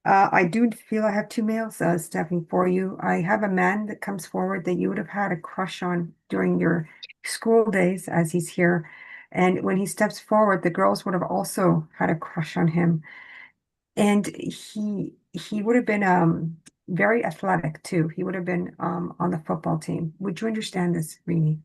I do feel I have two males stepping for you. I have a man that comes forward that you would have had a crush on during your school days as he's here. And when he steps forward, the girls would have also had a crush on him. And he would have been very athletic too. He would have been on the football team. Would you understand this, Rene?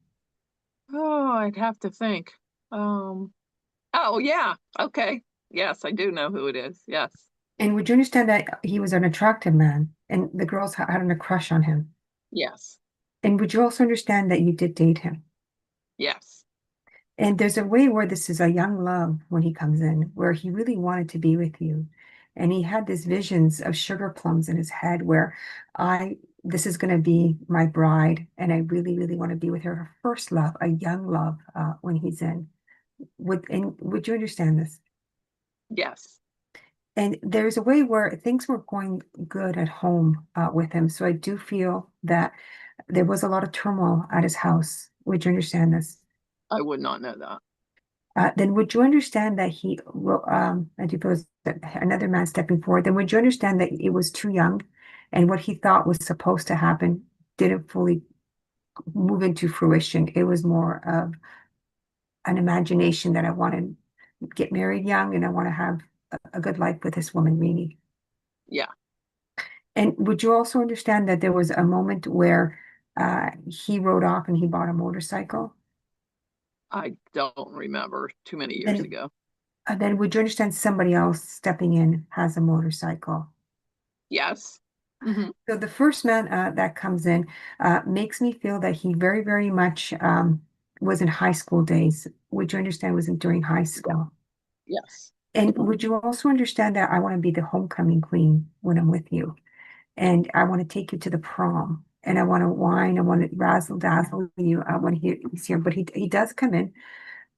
Oh, I'd have to think. Oh yeah. Okay. Yes, I do know who it is. Yes. And would you understand that he was an attractive man and the girls had a crush on him? Yes. And would you also understand that you did date him? Yes. And there's a way where this is a young love when he comes in, where he really wanted to be with you. And he had these visions of sugar plums in his head where this is going to be my bride. And I really, really want to be with her. Her first love, a young love, when he's in. Would you understand this? Yes. And there's a way where things were going good at home with him. So I do feel that there was a lot of turmoil at his house. Would you understand this? I would not know that. Then would you understand that I suppose that another man stepping forward, then would you understand that it was too young and what he thought was supposed to happen didn't fully move into fruition? It was more of an imagination that I want to get married young and I want to have a good life with this woman, Rene. Yeah. And would you also understand that there was a moment where he rode off and he bought a motorcycle? I don't remember too many years Then ago. then would you understand somebody else stepping in has a motorcycle? Yes. Hmm. So the first man that comes in makes me feel that he very, very much was in high school days. Would you understand was during high school? Yes. And would you also understand that I want to be the homecoming queen when I'm with you? And I want to take you to the prom. And I want to wine. I want to razzle dazzle you when he's here. But he does come in.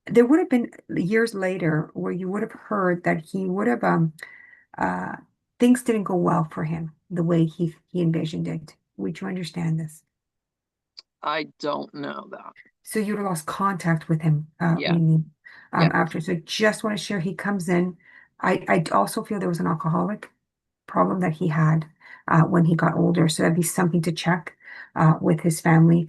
There would have been years later where you would have heard that he would have uh, things didn't go well for him the way he envisioned it. Would you understand this? I don't know that. So you would have lost contact with him, Yeah. Rene, Yeah. after. So just want to share he comes in. I also feel there was an alcoholic problem that he had when he got older. So that'd be something to check with his family.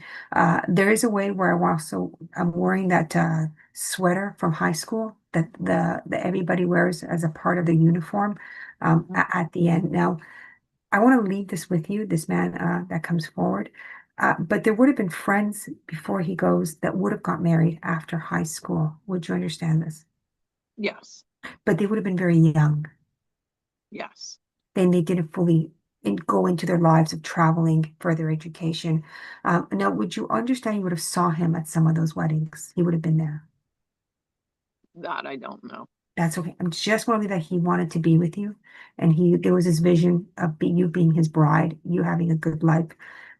There is a way where I'm wearing that sweater from high school that the everybody wears as a part of the uniform at the end. Now, I want to leave this with you, this man that comes forward. But there would have been friends before he goes that would have got married after high school. Would you understand this? Yes. But they would have been very young. Yes. Then they didn't fully go into their lives of traveling for their education. Now, would you understand you would have saw him at some of those weddings? He would have been there. That I don't know. That's okay. I'm just wondering that he wanted to be with you, and there was this vision of you being his bride, you having a good life.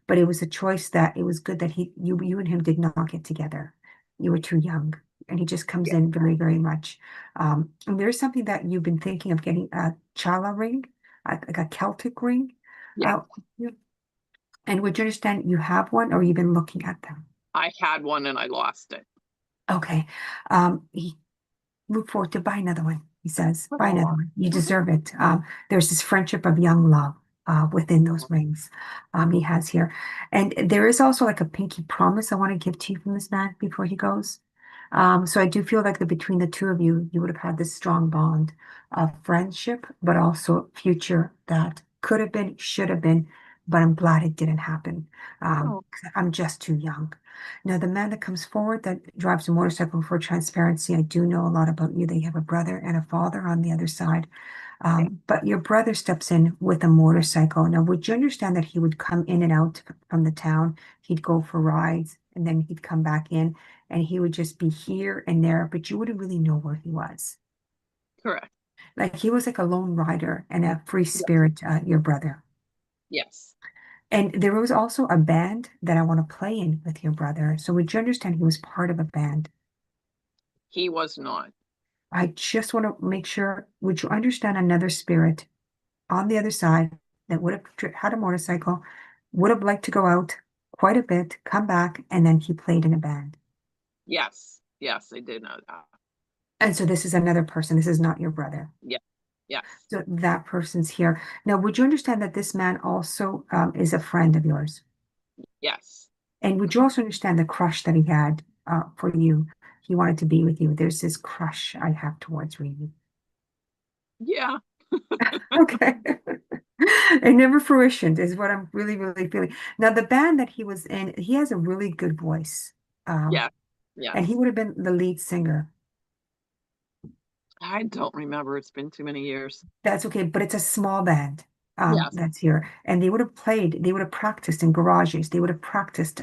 But it was a choice that it was good that you and him did not get together. You were too young, and he just comes Yeah. in very, very much. And there's something that you've been thinking of getting a chala ring, like a Celtic ring. Yeah. Yeah. And would you understand you have one, or you've been looking at them? I had one and I lost it. Okay. He look forward to buy another one. He says, buy Oh. another one. You deserve it. There's this friendship of young love within those rings he has here. And there is also like a pinky promise I want to give to you from this man before he goes. So I do feel like that between the two of you, you would have had this strong bond of friendship, but also future that could have been, should have been, but I'm glad it didn't happen. Oh. 'Cause I'm just too young. Now, the man that comes forward that drives a motorcycle for transparency, I do know a lot about you. They have a brother and a father on the other side. But your brother steps in with a motorcycle. Now, would you understand that he would come in and out from the town? He'd go for rides and then he'd come back in and he would just be here and there, but you wouldn't really know where he was. Correct. Like he was like a lone rider and a free spirit, your brother. Yes. And there was also a band that I want to play in with your brother. So would you understand he was part of a band? He was not. I just want to make sure, would you understand another spirit on the other side that would have had a motorcycle, would have liked to go out quite a bit, come back, and then he played in a band? Yes. Yes, I did know that. And so this is another person. This is not your brother. Yeah. Yes. So that person's here. Now, would you understand that this man also is a friend of yours? Yes. And would you also understand the crush that he had for you? He wanted to be with you. There's this crush I have towards Rene. Yeah. Okay. It never fruitioned is what I'm really, really feeling. Now, the band that he was in, he has a really good voice. Yeah. And he Yes. would have been the lead singer. I don't remember. It's been too many years. That's okay, but it's a small band Yes. that's here. And they would have practiced in garages. They would have practiced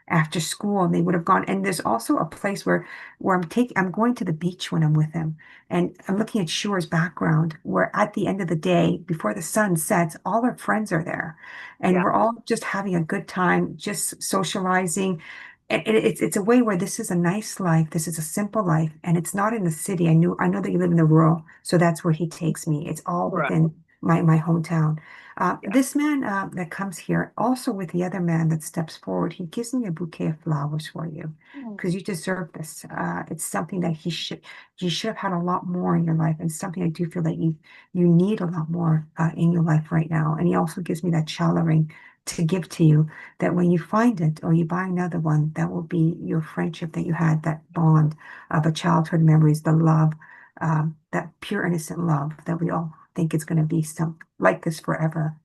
after school and they would have gone. And there's also a place where I'm going to the beach when I'm with him. And I'm looking at Shure's background, where at the end of the day, before the sun sets, all our friends are there. And Yeah. we're all just having a good time, just socializing. And it's a way where this is a nice life. This is a simple life, and it's not in the city. I know that you live in the rural, so that's where he takes me. It's all Correct. within my hometown. Yeah. This man that comes here, also with the other man that steps forward, he gives me a bouquet of flowers for you because you deserve this. It's something that you should have had a lot more in your life, and something I do feel that you need a lot more in your life right now. And he also gives me that challah ring to give to you, that when you find it or you buy another one, that will be your friendship that you had, that bond of a childhood memories, the love, that pure innocent love that we all think is going to be some like this forever.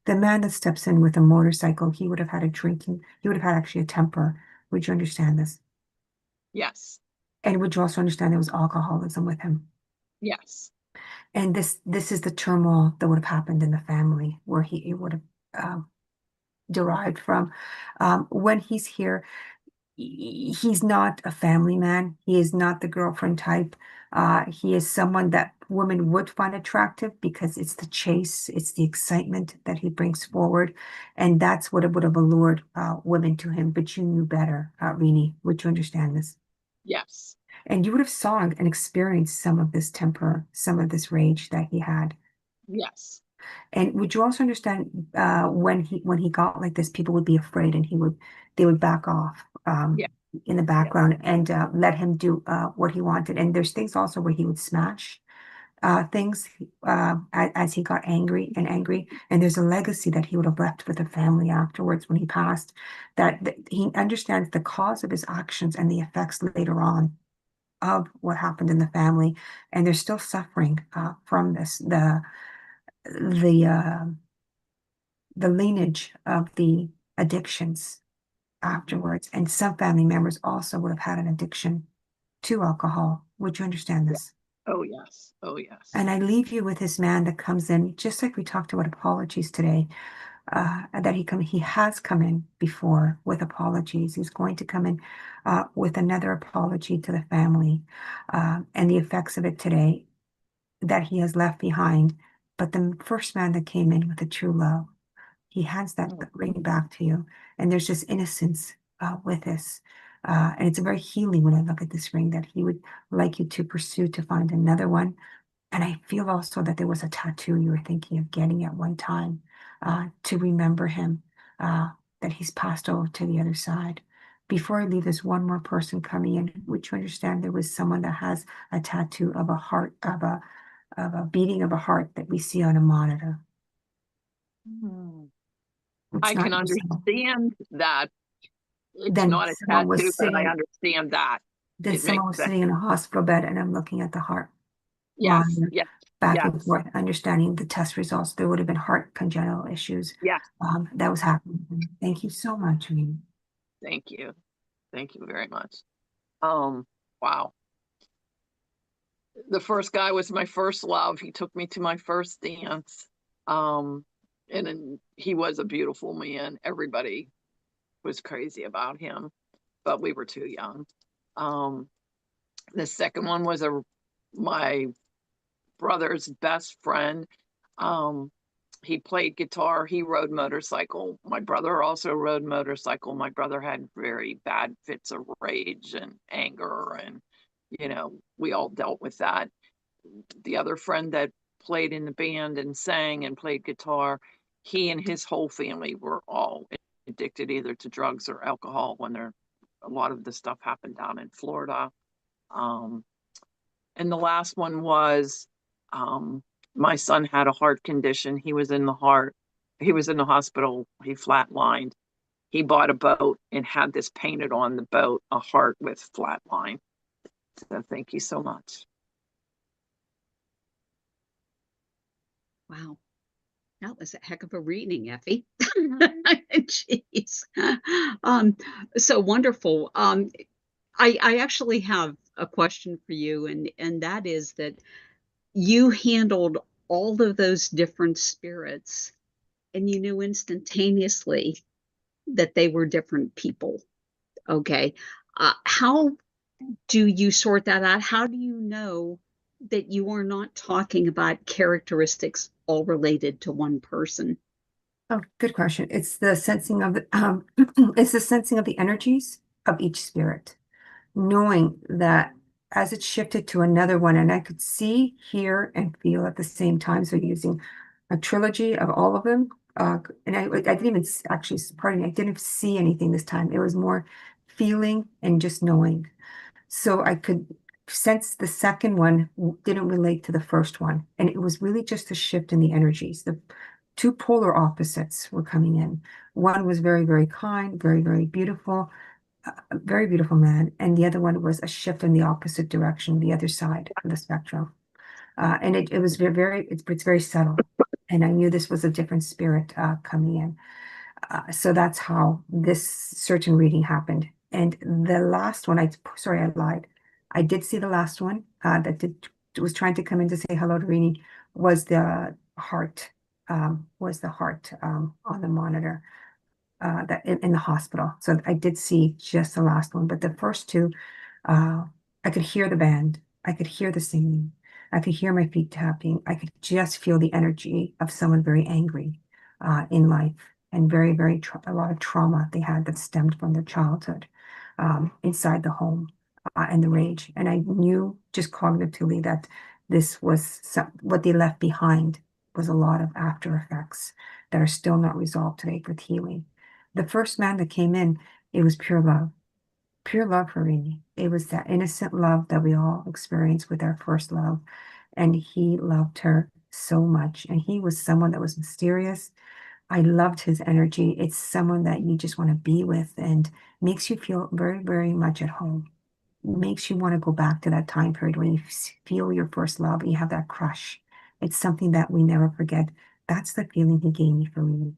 The man that steps in with a motorcycle, he would have had he would have had actually a temper. Would you understand this? Yes. And would you also understand there was alcoholism with him? Yes. And this is the turmoil that would have happened in the family where it would have derived from. When he's here, he's not a family man. He is not the girlfriend type. He is someone that women would find attractive because it's the chase, it's the excitement that he brings forward. And that's what it would have allured women to him. But you knew better, Rene. Would you understand this? Yes. And you would have saw and experienced some of this temper, some of this rage that he had. Yes. And would you also understand when he got like this, people would be afraid and they would back off Yeah. in the background and let him do what he wanted. And there's things also where he would smash things as he got angry and angry. And there's a legacy that he would have left with the family afterwards when he passed, that he understands the cause of his actions and the effects later on of what happened in the family. And they're still suffering from this. The the lineage of the addictions afterwards. And some family members also would have had an addiction to alcohol. Would you understand Yeah. this? Oh, yes. Oh, yes. And I leave you with this man that comes in, just like we talked about apologies today, that he has come in before with apologies. He's going to come in with another apology to the family and the effects of it today that he has left behind. But the first man that came in with a true love, he hands that ring back to you. And there's just innocence with this. And it's very healing when I look at this ring that he would like you to pursue to find another one. And I feel also that there was a tattoo you were thinking of getting at one time to remember him, that he's passed over to the other side. Before I leave, there's one more person coming in, which you understand there was someone that has a tattoo of a heart, of a beating of a heart that we see on a monitor. It's I not can yourself. understand that. It's Then not a someone was tattoo, but I sitting, understand that. then It someone makes was sense. sitting in a hospital bed, and I'm looking at the heart Yes. monitor Yes. back and Yes. forth, understanding the test results. There would have been heart congenital issues Yes. that was happening. Thank you so much, Rene. Thank you. Thank you very much. Wow. The first guy was my first love. He took me to my first dance. And then he was a beautiful man. Everybody was crazy about him, but we were too young. The second one was my brother's best friend. He played guitar. He rode motorcycle. My brother also rode motorcycle. My brother had very bad fits of rage and anger, and we all dealt with that. The other friend that played in the band and sang and played guitar, he and his whole family were all addicted either to drugs or alcohol when a lot of the stuff happened down in Florida. And the last one was my son had a heart condition. He was in the hospital. He flatlined. He bought a boat and had this painted on the boat, a heart with flatline. So thank you so much. Wow. That was a heck of a reading, Effie. Jeez. So wonderful. I actually have a question for you, and that is that you handled all of those different spirits and you knew instantaneously that they were different people. Okay. How do you sort that out? How do you know that you are not talking about characteristics all related to one person? Oh, good question. It's the sensing of it's the sensing of the energies of each spirit, knowing that as it shifted to another one, and I could see, hear, and feel at the same time. So using a trilogy of all of them. And I didn't even actually, pardon me, I didn't see anything this time. It was more feeling and just knowing. So I could sense the second one didn't relate to the first one. And it was really just a shift in the energies. The two polar opposites were coming in. One was very, very kind, very, very beautiful, a very beautiful man. And the other one was a shift in the opposite direction, the other side of the spectrum. And it was it's very subtle. And I knew this was a different spirit coming in. So that's how this certain reading happened. And the last one, sorry, I lied. I did see the last one was trying to come in to say hello to Rene, was the heart, on the monitor that in the hospital. So I did see just the last one, but the first two, I could hear the band. I could hear the singing. I could hear my feet tapping. I could just feel the energy of someone very angry in life and very, very a lot of trauma they had that stemmed from their childhood inside the home and the rage. And I knew just cognitively that this was what they left behind was a lot of after effects that are still not resolved today with healing. The first man that came in, it was pure love for Rene. It was that innocent love that we all experience with our first love. And he loved her so much. And he was someone that was mysterious. I loved his energy. It's someone that you just want to be with and makes you feel very, very much at home. Makes you want to go back to that time period when you feel your first love and you have that crush. It's something that we never forget. That's the feeling he gave me for Rene.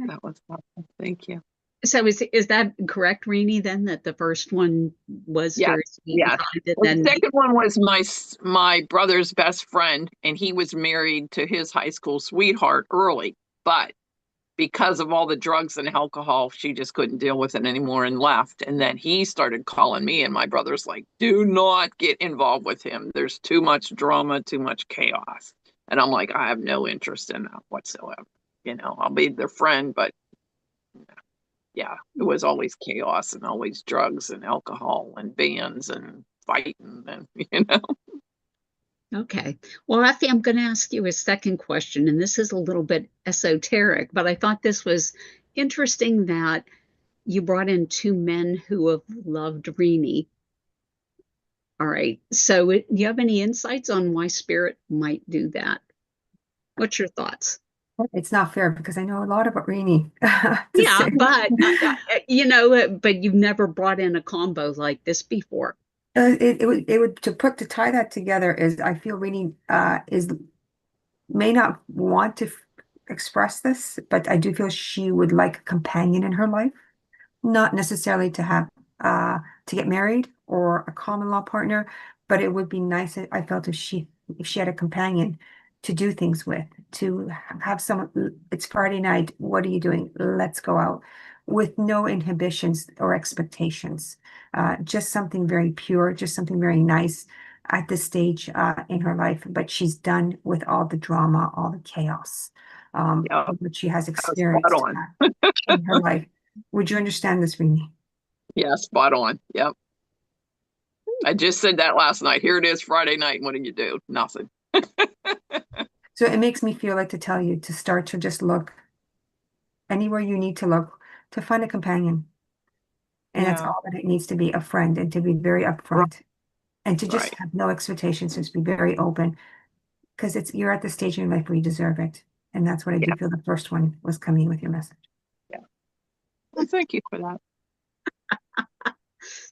That was awesome. Thank you. So is that correct, Rene, then, that the first one was very sweet and kind? The second one was my brother's best friend, and he was married to his high school sweetheart early, but because of all the drugs and alcohol, she just couldn't deal with it anymore and left. And then he started calling me, and my brother's like, do not get involved with him. There's too much drama, too much chaos. And I'm like, I have no interest in that whatsoever. I'll be their friend, but yeah, it was always chaos and always drugs and alcohol and bands and fighting and. Okay. Well, Effie, I'm going to ask you a second question, and this is a little bit esoteric, but I thought this was interesting that you brought in two men who have loved Rene. All right. So do you have any insights on why spirit might do that? What's your thoughts? It's not fair because I know a lot about Rene. Yeah, but but you've never brought in a combo like this before. It would to tie that together is I feel Rene may not want to express this, but I do feel she would like a companion in her life, not necessarily to have to get married or a common law partner, but it would be nice. I felt if she had a companion to do things with, to have someone. It's Friday night. What are you doing? Let's go out, with no inhibitions or expectations. Just something very pure, just something very nice. at this stage in her life, but she's done with all the drama, all the chaos, Yeah, which she has spot experienced on. in her life. Would you understand this, Rene? Yeah, spot on. Yep. I just said that last night. Here it is Friday night. What do you do? Nothing. So it makes me feel like to tell you to start to just look anywhere you need to look to find a companion. And that's Yeah. all that it needs to be, a friend, and to be very upfront and to just Right. have no expectations, just be very open because you're at the stage in your life where you deserve it. And that's what I do Yeah. feel the first one was coming with your message. Well, thank you for that.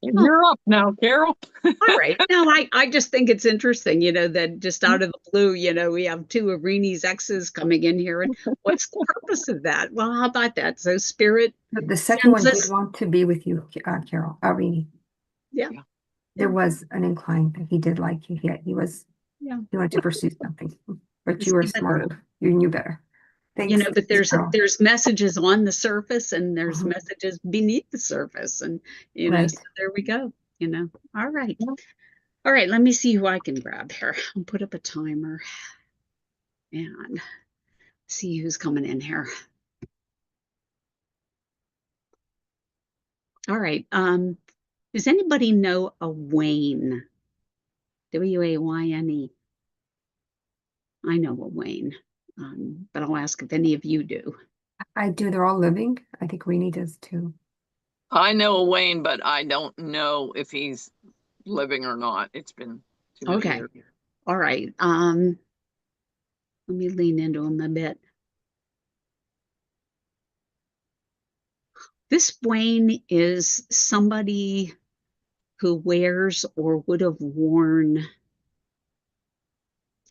You're up now, Carol. All right. No, I just think it's interesting, that just out of the blue, we have two of Rene's exes coming in here. And what's the purpose of that? Well, how about that? So spirit The second one sends did us. want to be with you, Carol, Rene. Yeah. There was an incline that he did like you. He wanted to pursue something, but you were smarter. You knew better. Thanks. But Carol. there's messages on the surface and there's Mhm. messages beneath the surface. And, Right. so there we go, All right. All right. Let me see who I can grab here. I'll put up a timer and see who's coming in here. All right. Does anybody know a Wayne? Wayne? I know a Wayne, but I'll ask if any of you do. I do. They're all living. I think Rene does too. I know a Wayne, but I don't know if he's living or not. It's been too many Okay. years. All right. Let me lean into him a bit. This Wayne is somebody who wears or would have worn,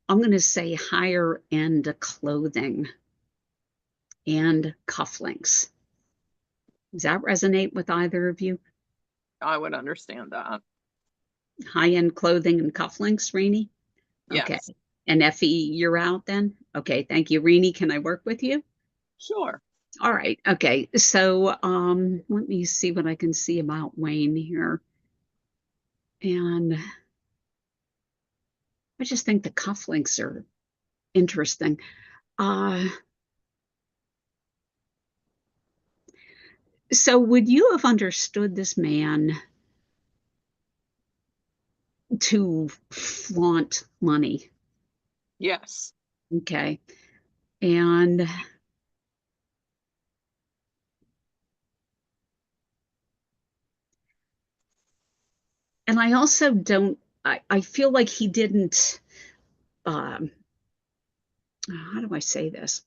I'm going to say, higher end clothing and cufflinks. Does that resonate with either of you? I would understand that. High end clothing and cufflinks, Rene? Okay. Yes. And Effie, you're out then? Okay, thank you. Rene, can I work with you? Sure. All right. Okay. So let me see what I can see about Wayne here. And I just think the cufflinks are interesting. So would you have understood this man to flaunt money? Yes. Okay. And I also don't, I feel like he didn't, how do I say this?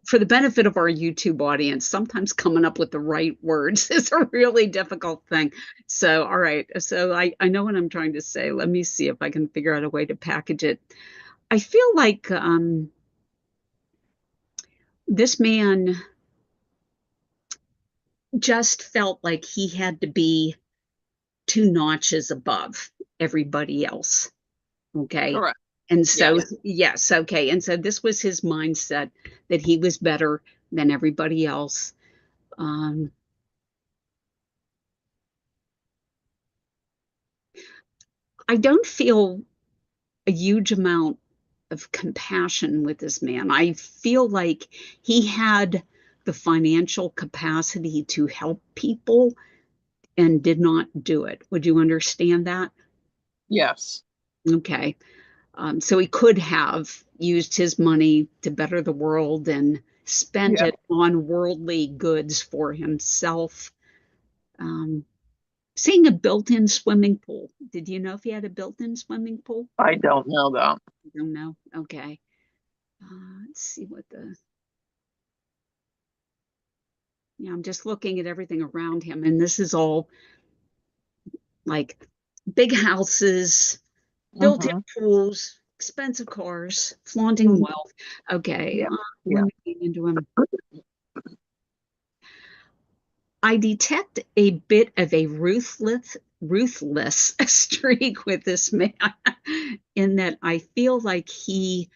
For the benefit of our YouTube audience, sometimes coming up with the right words is a really difficult thing. So, all right. So I know what I'm trying to say. Let me see if I can figure out a way to package it. I feel like this man just felt like he had to be 2 notches above everybody else. Okay. Correct. And so, Yes. yes, okay. And so this was his mindset that he was better than everybody else. I don't feel a huge amount of compassion with this man. I feel like he had the financial capacity to help people and did not do it. Would you understand that? Yes. Okay. So he could have used his money to better the world and spent Yeah. it on worldly goods for himself. Seeing a built-in swimming pool. Did you know if he had a built-in swimming pool? I don't know that. I don't know. Okay. Let's see what I'm just looking at everything around him, and this is all like big houses, built-in pools, expensive cars, flaunting wealth. Okay. Yeah. Let me get into him. I detect a bit of a ruthless streak with this man in that I feel like he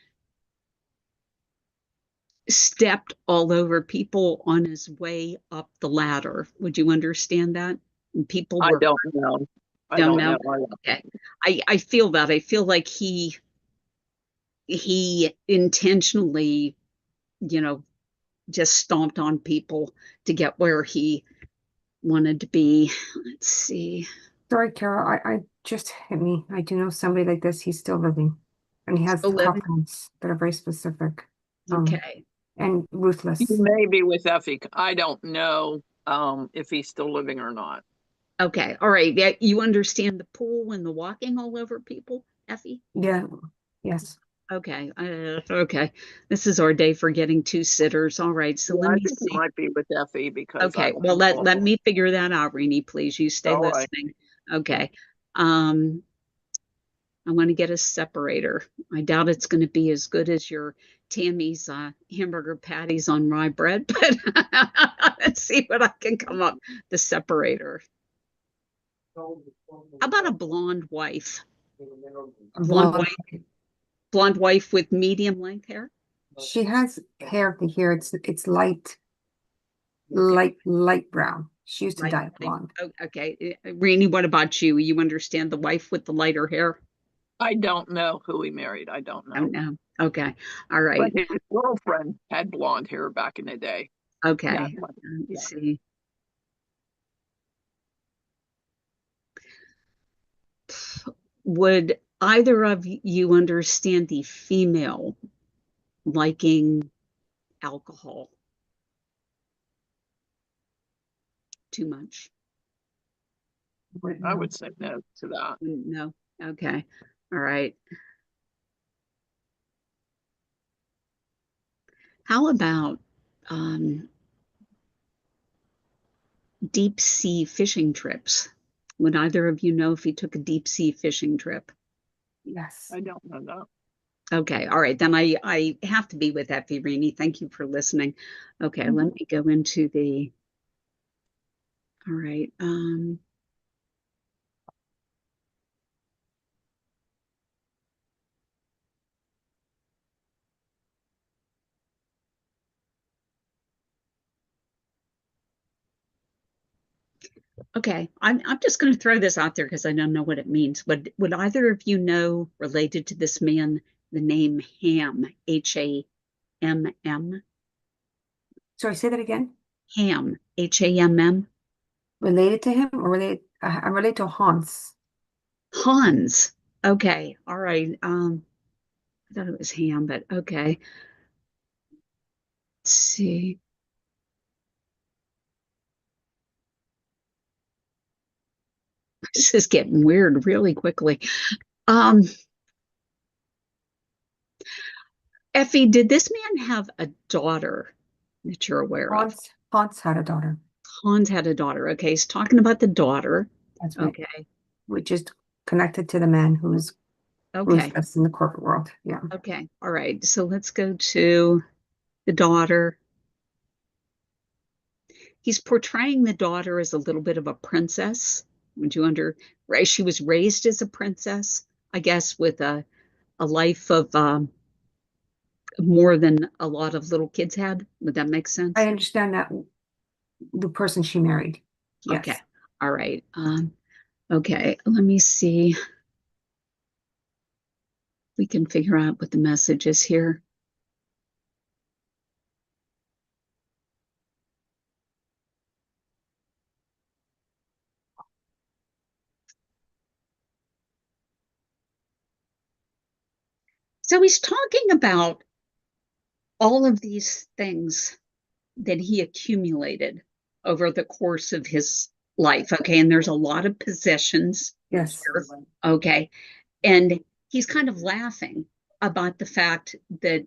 stepped all over people on his way up the ladder. Would you understand that? And people I were don't know. I Don't don't know. know. Okay. I feel that. I feel like he intentionally, you know, just stomped on people to get where he wanted to be. Let's see. Sorry, Carol, I just hit me. I do know somebody like this. He's still living. And he has Still living? comments that are very specific. Okay. And ruthless. You may be with Effie. I don't know if he's still living or not. Okay. All right. Yeah, you understand the pool and the walking all over people, Effie? Yeah. Yes. Okay. Okay. This is our day for getting two sitters. All right. So Yeah, let I me think it see. might be with Effie because I Okay. don't Well, let know. me figure that out, Rene, please. You stay All right. listening. Okay. I want to get a separator. I doubt it's going to be as good as your Tammy's hamburger patties on rye bread, but let's see what I can come up. The separator. How about a blonde wife? A Blonde blonde. wife, blonde wife with medium length hair? She has hair to here. It's light brown. She used to Light, dye light. blonde. Oh, okay. Rainey, what about you? You understand the wife with the lighter hair? I don't know who he married. I don't Oh, know. no. Okay. All But right. his girlfriend had blonde hair back in the day. Okay. Yeah. Let's see. Would either of you understand the female liking alcohol too much? I would say no to that. No. Okay. All right. How about deep sea fishing trips? Would either of you know if he took a deep sea fishing trip? Yes. I don't know that. Okay. All right. Then I have to be with Effie, Rene. Thank you for listening. Okay. Let me go into the. All right. Okay, I'm just going to throw this out there because I don't know what it means. Would either of you know, related to this man, the name Ham, Hamm? Sorry, say that again. Ham, Hamm? Related to him or related? I'm related to Hans. Hans. Okay, all right. I thought it was Ham, but okay. Let's see. This is getting weird really quickly. Um, Effie, did this man have a daughter that you're aware of? Hans had a daughter. Hans had a daughter. Okay, he's talking about the daughter. That's right. Okay. Which is connected to the man who's Okay. ruthless in the corporate world. Yeah. Okay. All right. So let's go to the daughter. He's portraying the daughter as a little bit of a princess. Would you right? She was raised as a princess, I guess, with a life of more than a lot of little kids had. Would that make sense? I understand that the person she married. Yes. Okay. All right. Okay. Let me see. We can figure out what the message is here. So he's talking about all of these things that he accumulated over the course of his life. Okay. And there's a lot of possessions. Yes. Here, okay. And he's kind of laughing about the fact that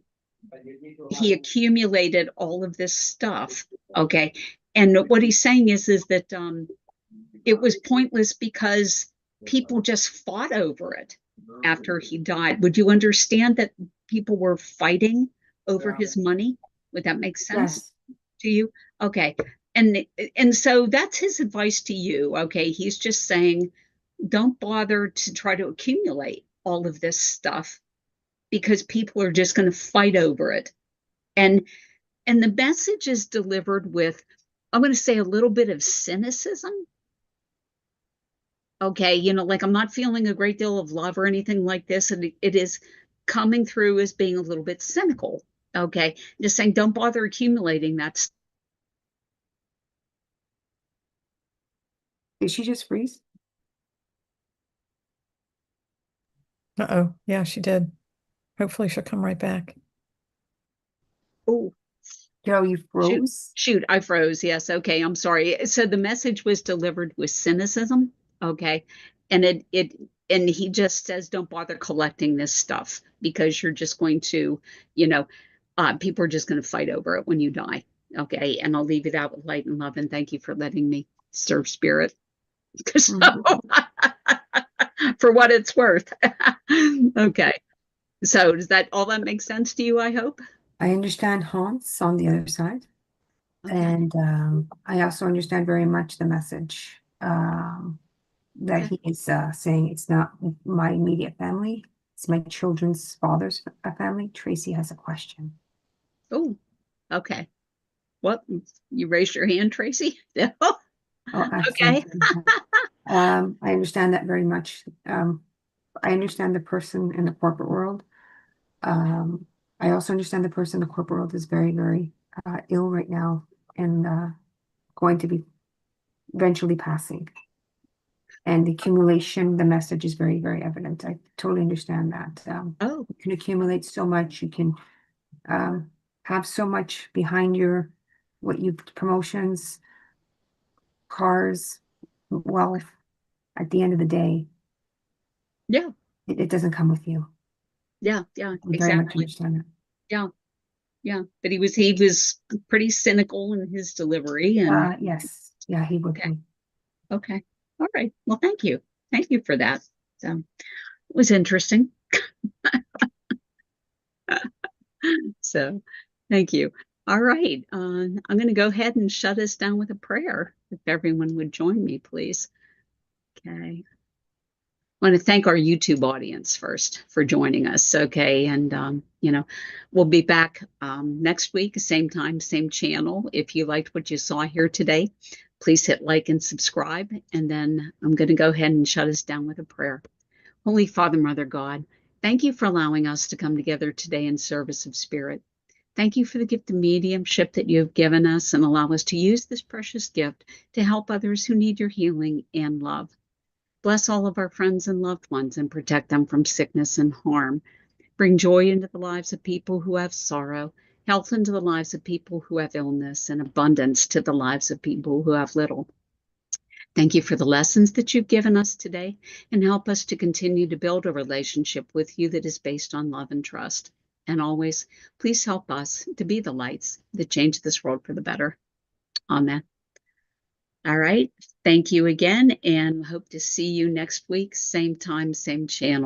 he accumulated all of this stuff. Okay. And what he's saying is that it was pointless because people just fought over it after he died. Would you understand that people were fighting over his money? Would that make sense to you? Okay. And so that's his advice to you. Okay. He's just saying, don't bother to try to accumulate all of this stuff because people are just going to fight over it. And the message is delivered with, I'm going to say, a little bit of cynicism. Okay, like I'm not feeling a great deal of love or anything like this, and it is coming through as being a little bit cynical. Okay, just saying, don't bother accumulating that. Did she just freeze? Uh-oh. Yeah, she did. Hopefully she'll come right back. Oh, Joe, you shoot, froze? shoot, I froze. Yes, okay, I'm sorry. So the message was delivered with cynicism. Okay, and and he just says, don't bother collecting this stuff because you're just going to, people are just going to fight over it when you die. Okay, and I'll leave it out with light and love, and thank you for letting me serve spirit. So, for what it's worth. Okay. So does that all that make sense to you, I hope? I understand Hans on the other side. Okay. And I also understand very much the message that Okay. he is saying it's not my immediate family, it's my children's father's family. Tracy has a question. Oh, okay. What? You raised your hand, Tracy? No? Oh, Okay. absolutely. I understand that very much. I understand the person in the corporate world. I also understand the person in the corporate world is very, very ill right now and going to be eventually passing. And the accumulation, the message is very, very evident. I totally understand that. Oh, You can accumulate so much. You can have so much behind promotions, cars, wealth. At the end of the day, yeah. it doesn't come with you. Yeah, I very much exactly. understand that. Yeah, yeah. But he was pretty cynical in his delivery and Yes. Yeah, he would okay. be. Okay. All right. Well, thank you. Thank you for that. So it was interesting. So thank you. All right. I'm going to go ahead and shut us down with a prayer. If everyone would join me, please. Okay. I want to thank our YouTube audience first for joining us. Okay. And, we'll be back next week, same time, same channel. If you liked what you saw here today, please hit like and subscribe. And then I'm going to go ahead and shut us down with a prayer. Holy Father, Mother God, thank you for allowing us to come together today in service of spirit. Thank you for the gift of mediumship that you have given us and allow us to use this precious gift to help others who need your healing and love. Bless all of our friends and loved ones and protect them from sickness and harm. Bring joy into the lives of people who have sorrow, health into the lives of people who have illness, and abundance to the lives of people who have little. Thank you for the lessons that you've given us today and help us to continue to build a relationship with you that is based on love and trust. And always, please help us to be the lights that change this world for the better. Amen. All right. Thank you again, and hope to see you next week, same time, same channel.